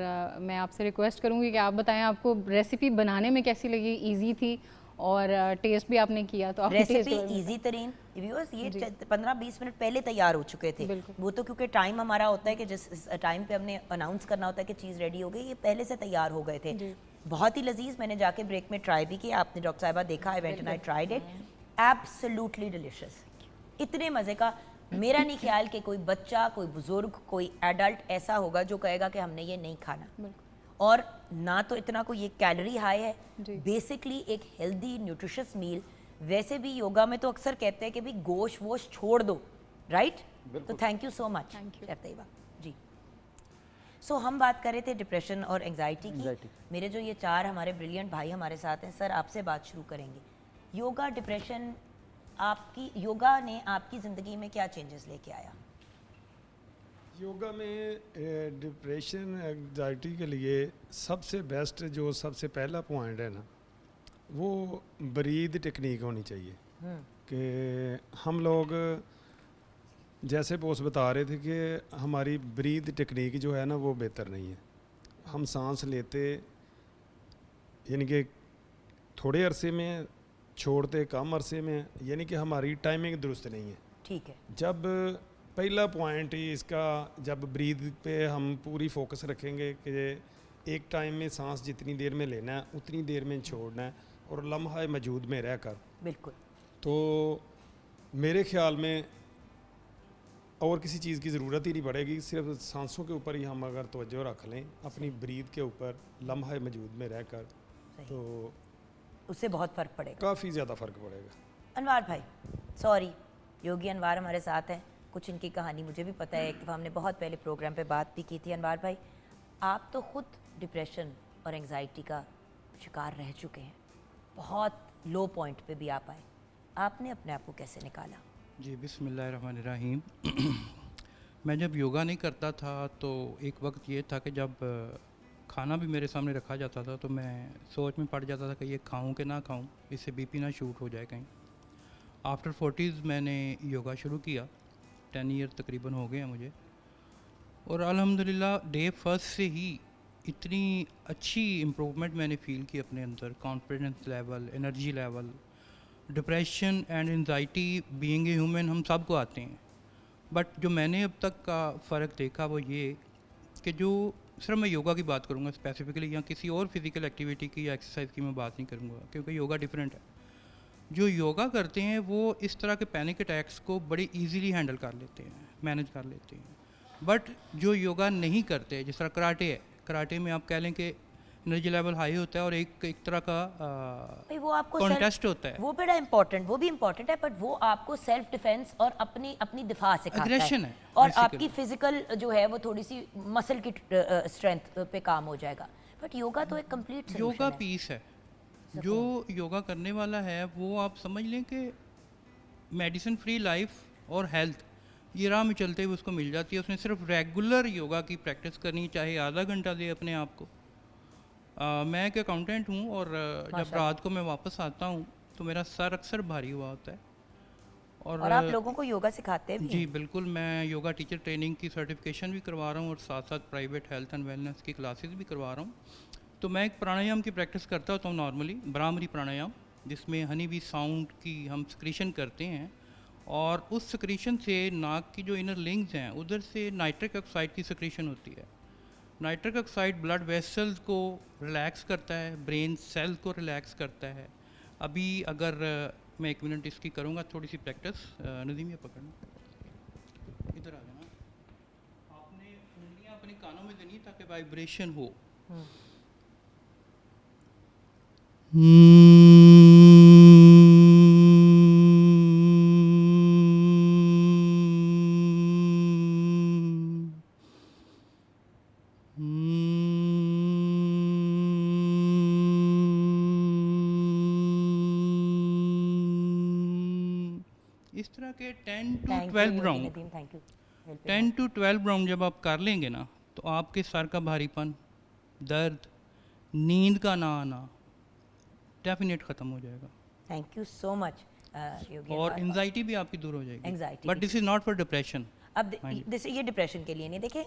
मैं आपसे रिक्वेस्ट करूँगी कि आप बताएं आपको रेसिपी बनाने में कैसी लगी, इजी थी और टेस्ट भी आपने किया तो रेसिपी इजी तरीन व्यूअर्स, ये 15-20 मिनट पहले तैयार हो चुके थे। वो तो क्योंकि टाइम हमारा होता है कि जिस टाइम पे हमने अनाउंस करना होता है कि चीज़ रेडी हो गई, ये पहले से तैयार हो गए थे। बहुत ही लजीज, मैंने जाके ब्रेक में ट्राई भी किया। आपने डॉक्टर साहिबा देखा, I went and I tried it, absolutely delicious. इतने मज़े का मेरा नहीं ख्याल कि कोई बच्चा, कोई बुजुर्ग, कोई एडल्ट ऐसा होगा जो कहेगा कि हमने ये नहीं खाना। और ना तो इतना कोई ये कैलोरी हाई है, बेसिकली एक हेल्दी न्यूट्रिशियस मील। वैसे भी योगा में तो अक्सर कहते हैं कि भाई गोश्त वोश छोड़ दो, राइट? तो thank you so much chef Taiba ji. So हम बात कर रहे थे डिप्रेशन और एंग्जाइटी की। मेरे जो ये चार हमारे ब्रिलियंट भाई हमारे साथ हैं, सर आपसे बात शुरू करेंगे। योगा, डिप्रेशन, आपकी योगा ने आपकी ज़िंदगी में क्या चेंजेस लेके आया? योगा में डिप्रेशन एंजाइटी के लिए सबसे बेस्ट जो सबसे पहला पॉइंट है ना, वो ब्रीद टेक्निक होनी चाहिए। कि हम लोग जैसे बॉस बता रहे थे कि हमारी ब्रीद टेक्निक जो है ना वो बेहतर नहीं है। हम सांस लेते यानी कि थोड़े अरसे में, छोड़ते कम अरसे में, यानी कि हमारी टाइमिंग दुरुस्त नहीं है। ठीक है। जब पहला पॉइंट ही इसका, जब ब्रीद पे हम पूरी फोकस रखेंगे कि एक टाइम में सांस जितनी देर में लेना है उतनी देर में छोड़ना है और लम्हा मौजूद में रहकर, बिल्कुल, तो मेरे ख्याल में और किसी चीज़ की ज़रूरत ही नहीं पड़ेगी। सिर्फ सांसों के ऊपर ही हम अगर तवज्जो रख लें, अपनी ब्रीद के ऊपर लम्हा मौजूद में रहकर, तो उससे बहुत फ़र्क पड़ेगा, काफ़ी ज़्यादा फ़र्क पड़ेगा। अनवार भाई, सॉरी, योगी अनवार हमारे साथ हैं। कुछ इनकी कहानी मुझे भी पता है, एक दफ़ा हमने बहुत पहले प्रोग्राम पे बात भी की थी। अनवार भाई, आप तो खुद डिप्रेशन और एंजाइटी का शिकार रह चुके हैं, बहुत लो पॉइंट पे भी आप आए, आपने अपने आप को कैसे निकाला? जी, बिस्मिल्लाहिर्रहमानिर्रहीम। मैं जब योगा नहीं करता था तो एक वक्त ये था कि जब खाना भी मेरे सामने रखा जाता था तो मैं सोच में पड़ जाता था कि ये खाऊं कि ना खाऊं, इससे बीपी ना शूट हो जाए कहीं। आफ्टर 40s मैंने योगा शुरू किया, 10 ईयर तकरीबन हो गए हैं मुझे, और अल्हम्दुलिल्लाह डे फर्स्ट से ही इतनी अच्छी इम्प्रूवमेंट मैंने फ़ील की अपने अंदर। Confidence level, energy level, depression and anxiety being a human हम सब को आते हैं, बट जो मैंने अब तक का फ़र्क देखा वो ये कि जो सिर्फ मैं योगा की बात करूँगा स्पेसिफिकली, या किसी और फिज़िकल एक्टिविटी की या एक्सरसाइज की मैं बात नहीं करूँगा क्योंकि योगा डिफरेंट है। जो योगा करते हैं वो इस तरह के पैनिक अटैक्स को बड़ी इजीली हैंडल कर लेते हैं, मैनेज कर लेते हैं। बट जो योगा नहीं करते, जिस तरह कराटे है, कराटे में आप कह लें कि एनर्जी लेवल हाई होता है और एक तरह का भाई वो आपको कॉन्टेस्ट होता है, वो बड़ा इम्पोर्टेंट, वो भी इम्पोर्टेंट है, बट वो आपको सेल्फ डिफेंस और अपनी अपनी दिफा सिखाता Aggression है, और basically। आपकी फिजिकल जो है वो थोड़ी सी मसल की स्ट्रेंथ पे काम हो जाएगा। बट योगा तो एक कंप्लीट योगा पीस है। जो योगा करने वाला है वो आप समझ लें कि मेडिसिन फ्री लाइफ और हेल्थ ये राह में चलते हुए उसको मिल जाती है। उसने सिर्फ रेगुलर योगा की प्रैक्टिस करनी, चाहे आधा घंटा दे अपने आप को। मैं एक अकाउंटेंट हूँ और जब रात को मैं वापस आता हूँ तो मेरा सर अक्सर भारी हुआ होता है, और आप लोगों को योगा सिखाते भी जी हैं? बिल्कुल, मैं योगा टीचर ट्रेनिंग की सर्टिफिकेशन भी करवा रहा हूँ और साथ साथ प्राइवेट हेल्थ एंड वेलनेस की क्लासेस भी करवा रहा हूँ। तो मैं एक प्राणायाम की प्रैक्टिस करता होता हूँ नॉर्मली, ब्राह्मरी प्राणायाम, जिसमें हनी बी साउंड की हम सक्रीशन करते हैं और उस सक्रीशन से नाक की जो इनर लिंग्स हैं उधर से नाइट्रिक ऑक्साइड की सक्रीशन होती है। नाइट्रिक ऑक्साइड ब्लड वेसल्स को रिलैक्स करता है, ब्रेन सेल को रिलैक्स करता है। अभी अगर मैं 1 मिनट इसकी करूँगा थोड़ी सी प्रैक्टिस, नदीम ये पकड़ना, इधर आ जाना, आपने उंगलियाँ अपने कानों में देनी ताकि वाइब्रेशन हो। इस तरह के 10 to 12 राउंड, 10 to 12 राउंड जब आप कर लेंगे ना तो आपके सर का भारीपन, दर्द, नींद का ना आना डेफिनेट ख़त्म हो जाएगा। थैंक यू सो मच योगी। और एंजाइटी भी आपकी दूर हो जाएगी। Anxiety but this is not for depression. अब ये डिप्रेशन के लिए नहीं, देखिए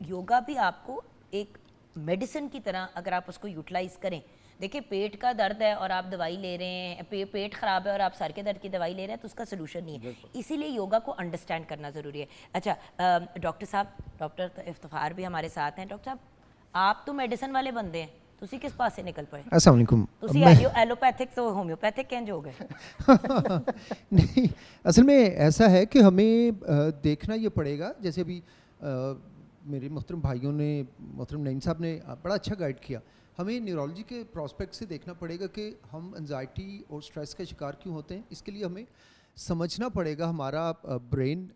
योगा भी आपको एक मेडिसिन की तरह अगर आप उसको यूटिलाइज करें, देखिए पेट का दर्द है और आप दवाई ले रहे हैं, पेट खराब है और आप सर के दर्द की दवाई ले रहे हैं, तो उसका सोल्यूशन नहीं है। इसीलिए योगा को अंडरस्टैंड करना ज़रूरी है। अच्छा डॉक्टर साहब, डॉक्टर इफ्तिखार भी हमारे साथ हैं। डॉक्टर साहब, आप तो मेडिसिन वाले बंदे हैं, तुसी किस पास से निकल पड़े? अस्सलाम वालेकुम। तुसी एलोपैथिक तो होम्योपैथिक कैंज हो गए? नहीं, असल में ऐसा है कि हमें देखना ये पड़ेगा, जैसे अभी मेरे मोहतरम भाइयों ने, मोहतरम नईम साहब ने बड़ा अच्छा गाइड किया। हमें न्यूरोलॉजी के प्रोस्पेक्ट से देखना पड़ेगा कि हम एंजाइटी और स्ट्रेस का शिकार क्यों होते हैं। इसके लिए हमें समझना पड़ेगा हमारा ब्रेन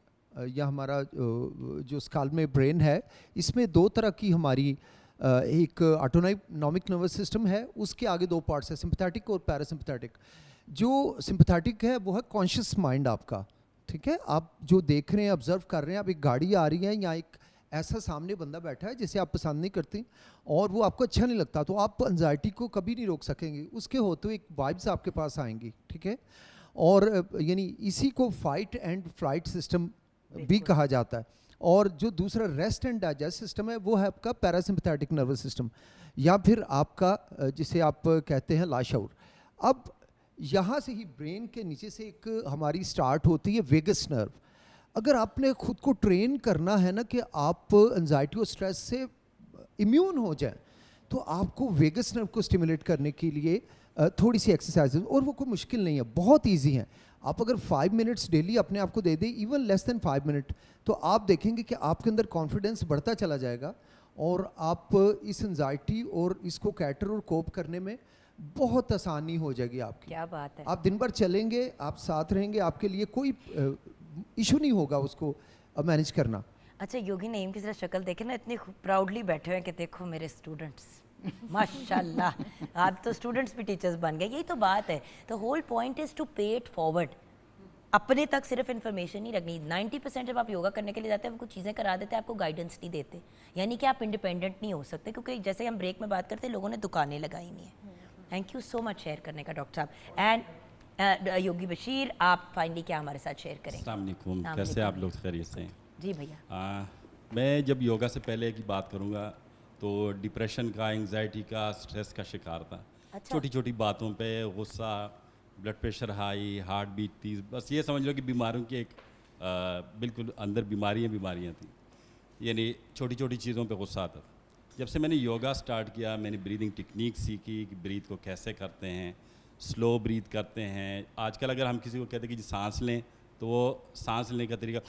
या हमारा जो स्काल में ब्रेन है, इसमें 2 तरह की हमारी एक ऑटोनॉमिक नर्वस सिस्टम है, उसके आगे 2 पार्ट्स है, सिंपैथेटिक और पैरासिम्पैथेटिक। जो सिंपैथेटिक है वो है कॉन्शियस माइंड आपका, ठीक है, आप जो देख रहे हैं, ऑब्जर्व कर रहे हैं, आप एक गाड़ी आ रही है या एक ऐसा सामने बंदा बैठा है जिसे आप पसंद नहीं करती और वो आपको अच्छा नहीं लगता, तो आप एंजाइटी को कभी नहीं रोक सकेंगे। उसके होते हुए एक वाइब्स आपके पास आएंगी, ठीक है। और यानी इसी को फाइट एंड फ्लाइट सिस्टम भी कहा जाता है। और जो दूसरा रेस्ट एंड डाइजेस्ट सिस्टम है वो है आपका पैरासिम्पैथेटिक नर्वस सिस्टम, या फिर आपका जिसे आप कहते हैं लाशऊर। अब यहाँ से ही ब्रेन के नीचे से एक हमारी स्टार्ट होती है वेगस नर्व। अगर आपने खुद को ट्रेन करना है ना कि आप एंजाइटी और स्ट्रेस से इम्यून हो जाए, तो आपको वेगस नर्व को स्टिमुलेट करने के लिए थोड़ी सी एक्सरसाइज, और वो कोई मुश्किल नहीं है, बहुत ईजी है। आप अगर 5 मिनट्स डेली अपने आप को दे दें, इवन लेस देन 5 मिनट, तो आप देखेंगे कि आपके अंदर कॉन्फिडेंस बढ़ता चला जाएगा और आप इस एंजाइटी और इसको कैटर और कोप करने में बहुत आसानी हो जाएगी आपकी। क्या बात है। आप दिन भर चलेंगे, आप साथ रहेंगे, आपके लिए कोई इशू नहीं होगा उसको मैनेज करना। अच्छा योगी नईम की जरा शक्ल देखे ना, इतने प्राउडली बैठे हुए हैं कि देखो मेरे स्टूडेंट्स, माशाल्लाह आप तो स्टूडेंट्स भी टीचर्स बन गए। यही तो बात है। The whole point is to pay it forward. अपने तक सिर्फ इन्फॉर्मेशन नहीं रखनी। 90% जब आप योगा करने के लिए जाते हैं वो कुछ चीज़ें करा देते हैं, आपको गाइडेंस नहीं देते, यानी कि आप इंडिपेंडेंट नहीं हो सकते। क्योंकि जैसे हम ब्रेक में बात करते हैं, लोगों ने दुकानें लगाई नहीं है। Thank you so much share करने का डॉक्टर साहब। एंड योगी बशीर, आप फाइनली क्या हमारे साथ शेयर करेंगे? अस्सलाम वालेकुम, कैसे आप लोग खैरियत से हैं? जी भैया। मैं जब योगा से पहले की बात करूँगा तो डिप्रेशन का, एंग्जाइटी का, स्ट्रेस का शिकार था। अच्छा। छोटी छोटी बातों पे गुस्सा, blood pressure high, heart beat तेज़, बस ये समझ लो कि बीमारियों की एक बिल्कुल अंदर बीमारियाँ थी। यानी छोटी छोटी चीज़ों पे गुस्सा आता था। जब से मैंने योगा स्टार्ट किया, मैंने ब्रीदिंग टेक्निक सीखी कि ब्रीथ को कैसे करते हैं, स्लो ब्रीथ करते हैं। आजकल अगर हम किसी को कहते हैं कि सांस लें, तो वो सांस लेने का तरीका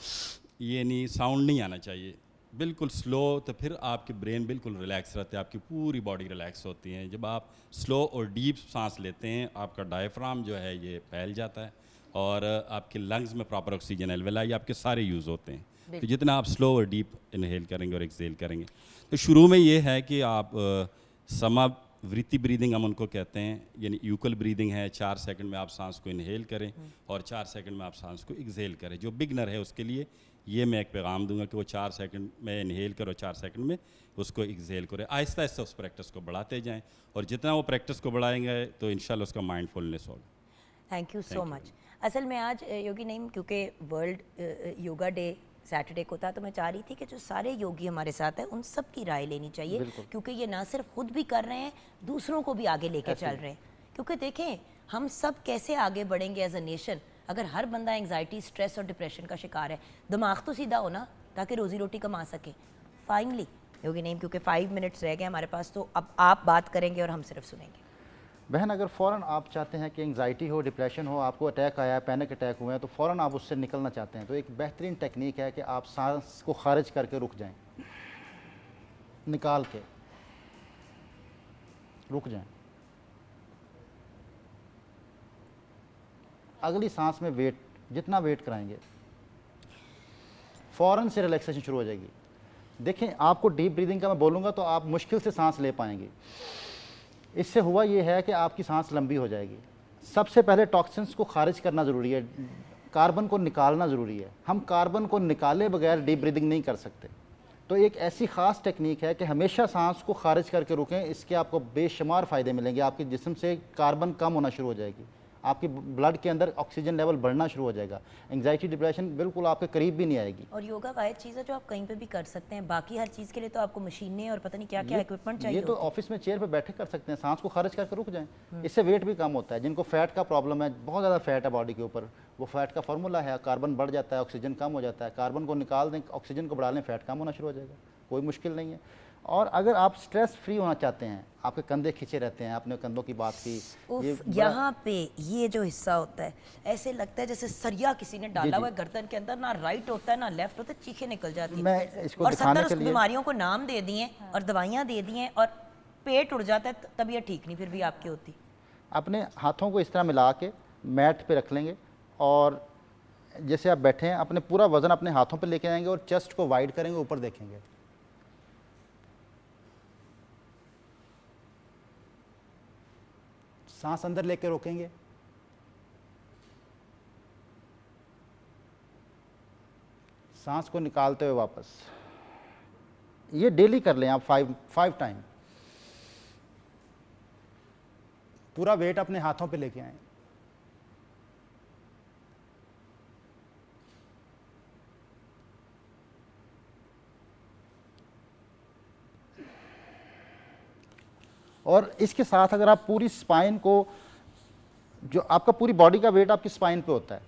ये नहीं, साउंड नहीं आना चाहिए, बिल्कुल स्लो, तो फिर आपके ब्रेन बिल्कुल रिलैक्स रहते हैं, आपकी पूरी बॉडी रिलैक्स होती है। जब आप स्लो और डीप सांस लेते हैं, आपका डायफ्राम जो है ये फैल जाता है और आपके लंग्स में प्रॉपर ऑक्सीजन एल्वेलाई आपके सारे यूज़ होते हैं। तो जितना आप स्लो और डीप इनहेल करेंगे और एक्सहेल करेंगे, तो शुरू में ये है कि आप समावृत्ति ब्रीदिंग हम उनको कहते हैं, यानी यूकल ब्रीदिंग है। 4 सेकंड में आप सांस को इनहेल करें और 4 सेकंड में आप सांस को एक्सहेल करें। जो बिगनर है उसके लिए ये मैं एक पैगाम दूंगा कि वो 4 सेकंड में इनहेल करो, 4 सेकंड में उसको एक्सहेल करें। आहिस्ता आहिस्ता उस प्रैक्टिस को बढ़ाते जाएं और जितना वो प्रैक्टिस को बढ़ाएंगे तो इंशाल्लाह उसका माइंडफुलनेस होगा। Thank you so much. असल में आज योगी नईम, क्योंकि वर्ल्ड योगा डे सैटरडे को था, तो मैं चाह रही थी कि जो सारे योगी हमारे साथ हैं उन सब की राय लेनी चाहिए, क्योंकि ये ना सिर्फ खुद भी कर रहे हैं, दूसरों को भी आगे लेके चल रहे हैं। क्योंकि देखें हम सब कैसे आगे बढ़ेंगे एज अ नेशन अगर हर बंदा एंग्जाइटी, स्ट्रेस और डिप्रेशन का शिकार है। दिमाग तो सीधा हो ना, ताकि रोजी रोटी कमा सके। फाइनली योगी नईम, क्योंकि 5 मिनट्स रह गए हमारे पास, तो अब आप बात करेंगे और हम सिर्फ सुनेंगे। बहन, अगर फ़ौरन आप चाहते हैं कि एंग्जाइटी हो, डिप्रेशन हो, आपको अटैक आया है, पैनिक अटैक हुए हैं, तो फ़ौरन आप उससे निकलना चाहते हैं, तो एक बेहतरीन टेक्निक है कि आप सांस को खारिज करके रुक जाएं, निकाल के रुक जाएं। अगली सांस में वेट, जितना वेट कराएंगे फ़ौरन से रिलैक्सेशन शुरू हो जाएगी। देखें, आपको डीप ब्रीदिंग का मैं बोलूँगा तो आप मुश्किल से सांस ले पाएंगे। इससे हुआ ये है कि आपकी सांस लंबी हो जाएगी। सबसे पहले टॉक्सिन्स को खारिज करना ज़रूरी है, कार्बन को निकालना ज़रूरी है। हम कार्बन को निकाले बगैर डीप ब्रीदिंग नहीं कर सकते। तो एक ऐसी ख़ास टेक्निक है कि हमेशा सांस को खारिज करके रुकें। इसके आपको बेशुमार फ़ायदे मिलेंगे। आपके जिस्म से कार्बन कम होना शुरू हो जाएगी, आपकी ब्लड के अंदर ऑक्सीजन लेवल बढ़ना शुरू हो जाएगा, एंग्जाइटी, डिप्रेशन बिल्कुल आपके करीब भी नहीं आएगी। और योगा वाहिद चीज़ है जो आप कहीं पे भी कर सकते हैं। बाकी हर चीज़ के लिए तो आपको मशीनें और पता नहीं क्या क्या इक्विपमेंट चाहिए। ये तो ऑफिस में चेयर पे बैठे कर सकते हैं, सांस को खारिज करके रुक जाएं। इससे वेट भी कम होता है। जिनको फैट का प्रॉब्लम है, बहुत ज़्यादा फैट है बॉडी के ऊपर, वो फैट का फार्मूला है, कार्बन बढ़ जाता है, ऑक्सीजन कम हो जाता है। कार्बन को निकाल दें, ऑक्सीजन को बढ़ा लें, फैट कम होना शुरू हो जाएगा। कोई मुश्किल नहीं है। और अगर आप स्ट्रेस फ्री होना चाहते हैं, आपके कंधे खींचे रहते हैं, आपने कंधों की बात की, यहाँ पे ये जो हिस्सा होता है ऐसे लगता है जैसे सरिया किसी ने डाला हुआ है गर्दन के अंदर, ना राइट होता है ना लेफ्ट होता है, चीखें निकल जाती हैं। मैं इसको और दिखाने 70 के लिए बीमारियों को नाम दे दिए और दवाइयाँ दे दी हैं और पेट उड़ जाता है, तबीयत ठीक नहीं फिर भी आपकी होती। अपने हाथों को इस तरह मिला के मैट पे रख लेंगे और जैसे आप बैठे हैं, अपने पूरा वजन अपने हाथों पे लेके आएंगे और चेस्ट को वाइड करेंगे, ऊपर देखेंगे। सांस अंदर लेके रोकेंगे, सांस को निकालते हुए वापस, ये डेली कर लें आप 5 टाइम। पूरा वेट अपने हाथों पे लेके आएं। और इसके साथ अगर आप पूरी स्पाइन को, जो आपका पूरी बॉडी का वेट आपकी स्पाइन पे होता है,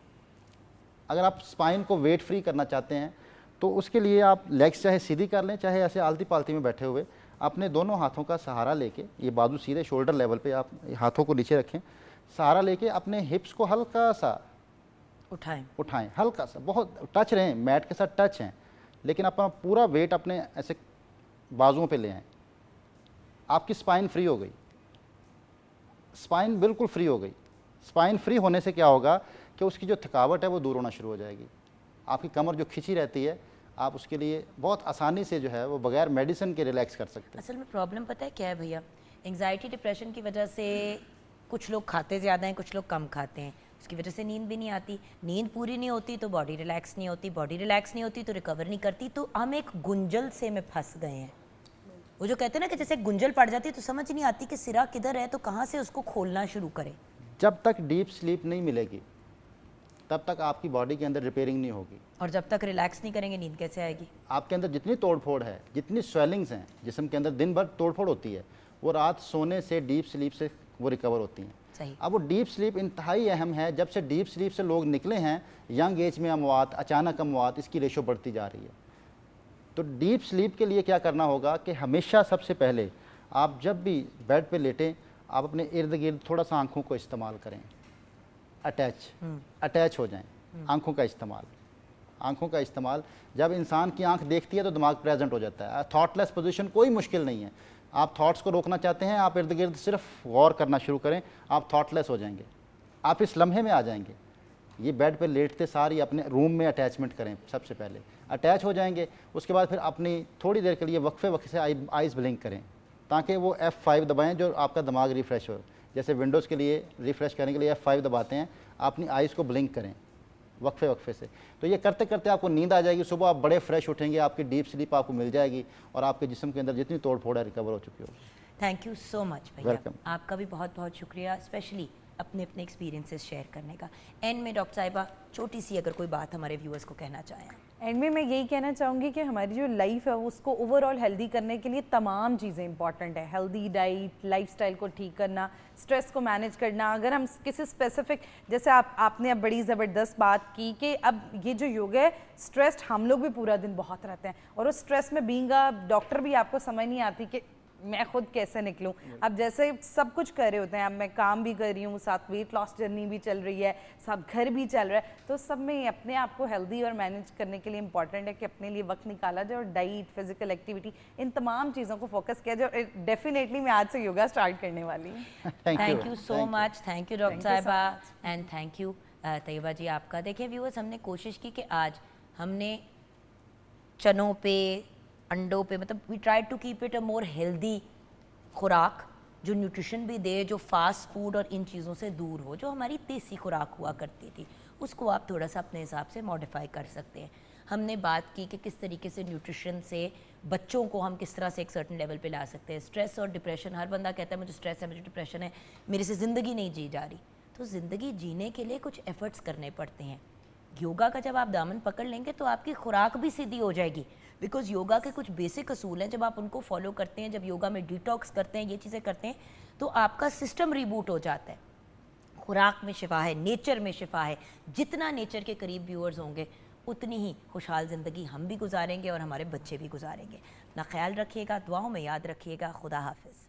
अगर आप स्पाइन को वेट फ्री करना चाहते हैं तो उसके लिए आप लेग्स चाहे सीधी कर लें, चाहे ऐसे आलती पालती में बैठे हुए अपने दोनों हाथों का सहारा लेके, ये बाजू सीधे शोल्डर लेवल पे आप हाथों को नीचे रखें, सहारा लेके अपने हिप्स को हल्का सा उठाएं, हल्का सा, बहुत टच रहें, मैट के साथ टच हैं, लेकिन अपना पूरा वेट अपने ऐसे बाजुओं पे ले आएं। आपकी स्पाइन फ्री हो गई, स्पाइन बिल्कुल फ्री हो गई। स्पाइन फ्री होने से क्या होगा कि उसकी जो थकावट है वो दूर होना शुरू हो जाएगी। आपकी कमर जो खिंची रहती है, आप उसके लिए बहुत आसानी से जो है वो बगैर मेडिसिन के रिलैक्स कर सकते हैं। असल में प्रॉब्लम पता है क्या है भैया, एंग्जाइटी डिप्रेशन की वजह से कुछ लोग खाते ज़्यादा हैं, कुछ लोग कम खाते हैं, उसकी वजह से नींद भी नहीं आती, नींद पूरी नहीं होती तो बॉडी रिलैक्स नहीं होती, बॉडी रिलैक्स नहीं होती तो रिकवर नहीं करती, तो हम एक गुंजल से में फंस गए हैं। वो जो कहते हैं ना कि जैसे गुंजल पड़ जाती है तो समझ नहीं आती कि सिरा किधर है, तो कहाँ से उसको खोलना शुरू करें। जब तक डीप स्लीप नहीं मिलेगी तब तक आपकी बॉडी के अंदर रिपेयरिंग नहीं होगी, और जब तक रिलैक्स नहीं करेंगे नींद कैसे आएगी। आपके अंदर जितनी तोड़फोड़ है, जितनी स्वेलिंग्स हैं जिस्म के अंदर, दिन भर तोड़फोड़ होती है, वो रात सोने से, डीप स्लीप से वो रिकवर होती हैं। सही। अब वो डीप स्लीप इंतहाई अहम है। जब से डीप स्लीप से लोग निकले हैं, यंग एज में अमवात, अचानक अमवात, इसकी रेशो बढ़ती जा रही है। तो डीप स्लीप के लिए क्या करना होगा कि हमेशा सबसे पहले आप जब भी बेड पे लेटें, आप अपने इर्द गिर्द थोड़ा सा आंखों को इस्तेमाल करें, अटैच हो जाएं। आंखों का इस्तेमाल, जब इंसान की आंख देखती है तो दिमाग प्रेजेंट हो जाता है। थॉटलेस पोजीशन कोई मुश्किल नहीं है। आप थॉट्स को रोकना चाहते हैं, आप इर्द गिर्द सिर्फ गौर करना शुरू करें, आप थॉटलेस हो जाएंगे, आप इस लम्हे में आ जाएंगे। ये बेड पे लेटते सारी अपने रूम में अटैचमेंट करें, सबसे पहले अटैच हो जाएंगे। उसके बाद फिर अपनी थोड़ी देर के लिए वक्फे से आइज़ ब्लिंक करें, ताकि वो F5 दबाएं जो आपका दिमाग रिफ़्रेश हो। जैसे विंडोज़ के लिए रिफ़्रेश करने के लिए F5 दबाते हैं, अपनी आइज़ को ब्लिंक करें वक्फे से। तो ये करते करते आपको नींद आ जाएगी, सुबह आप बड़े फ्रेश उठेंगे, आपकी डीप स्लीप आपको मिल जाएगी और आपके जिस्म के अंदर जितनी तोड़ फोड़ है रिकवर हो चुकी होगी। थैंक यू सो मच भैया, वेलकम। आपका भी बहुत बहुत शुक्रिया, स्पेशली अपने अपने एक्सपीरियंसेस शेयर करने का। एंड में डॉक्टर साहिबा छोटी सी अगर कोई बात हमारे व्यूअर्स को कहना चाहें। एंड में मैं यही कहना चाहूँगी कि हमारी जो लाइफ है उसको ओवरऑल हेल्दी करने के लिए तमाम चीज़ें इंपॉर्टेंट है। हेल्दी डाइट, लाइफस्टाइल को ठीक करना, स्ट्रेस को मैनेज करना। अगर हम किसी स्पेसिफिक, जैसे आपने अब बड़ी ज़बरदस्त बात की कि अब ये जो योगा है, स्ट्रेस्ड हम लोग भी पूरा दिन बहुत रहते हैं, और उस स्ट्रेस में बीइंग अ डॉक्टर भी आपको समझ नहीं आती कि मैं खुद कैसे निकलूं। अब जैसे सब कुछ कर रहे होते हैं, अब मैं काम भी कर रही हूँ, साथ वेट लॉस जर्नी भी चल रही है, साथ घर भी चल रहा है, तो सब में अपने आप को हेल्दी और मैनेज करने के लिए इंपॉर्टेंट है कि अपने लिए वक्त निकाला जाए और डाइट, फिजिकल एक्टिविटी, इन तमाम चीज़ों को फोकस किया जाए। डेफिनेटली मैं आज से योगा स्टार्ट करने वाली हूँ। Thank you so much, thank you doctor साहिबा, एंड थैंक यू तैयबा जी आपका। देखिए व्यूअर्स, हमने कोशिश की कि आज हमने चनों पे, अंडों पे, मतलब we try to keep it a more healthy खुराक जो न्यूट्रिशन भी दे, जो फास्ट फूड और इन चीज़ों से दूर हो, जो हमारी देसी खुराक हुआ करती थी, उसको आप थोड़ा सा अपने हिसाब से मॉडिफाई कर सकते हैं। हमने बात की कि किस तरीके से न्यूट्रिशन से बच्चों को हम किस तरह से एक सर्टेन लेवल पे ला सकते हैं। स्ट्रेस और डिप्रेशन, हर बंदा कहता है मुझे स्ट्रेस है, मुझे डिप्रेशन है, मेरे से ज़िंदगी नहीं जी जा रही। तो ज़िंदगी जीने के लिए कुछ एफर्ट्स करने पड़ते हैं। योगा का जब आप दामन पकड़ लेंगे तो आपकी खुराक भी सीधी हो जाएगी, बिकॉज योगा के कुछ बेसिक असूल हैं, जब आप उनको फॉलो करते हैं, जब योगा में डिटॉक्स करते हैं, ये चीज़ें करते हैं, तो आपका सिस्टम रीबूट हो जाता है। खुराक में शिफा है, नेचर में शिफा है। जितना नेचर के करीब व्यूअर्स होंगे उतनी ही खुशहाल ज़िंदगी हम भी गुजारेंगे और हमारे बच्चे भी गुजारेंगे। अपना ख्याल रखिएगा, दुआओं में याद रखिएगा। खुदा हाफिज़।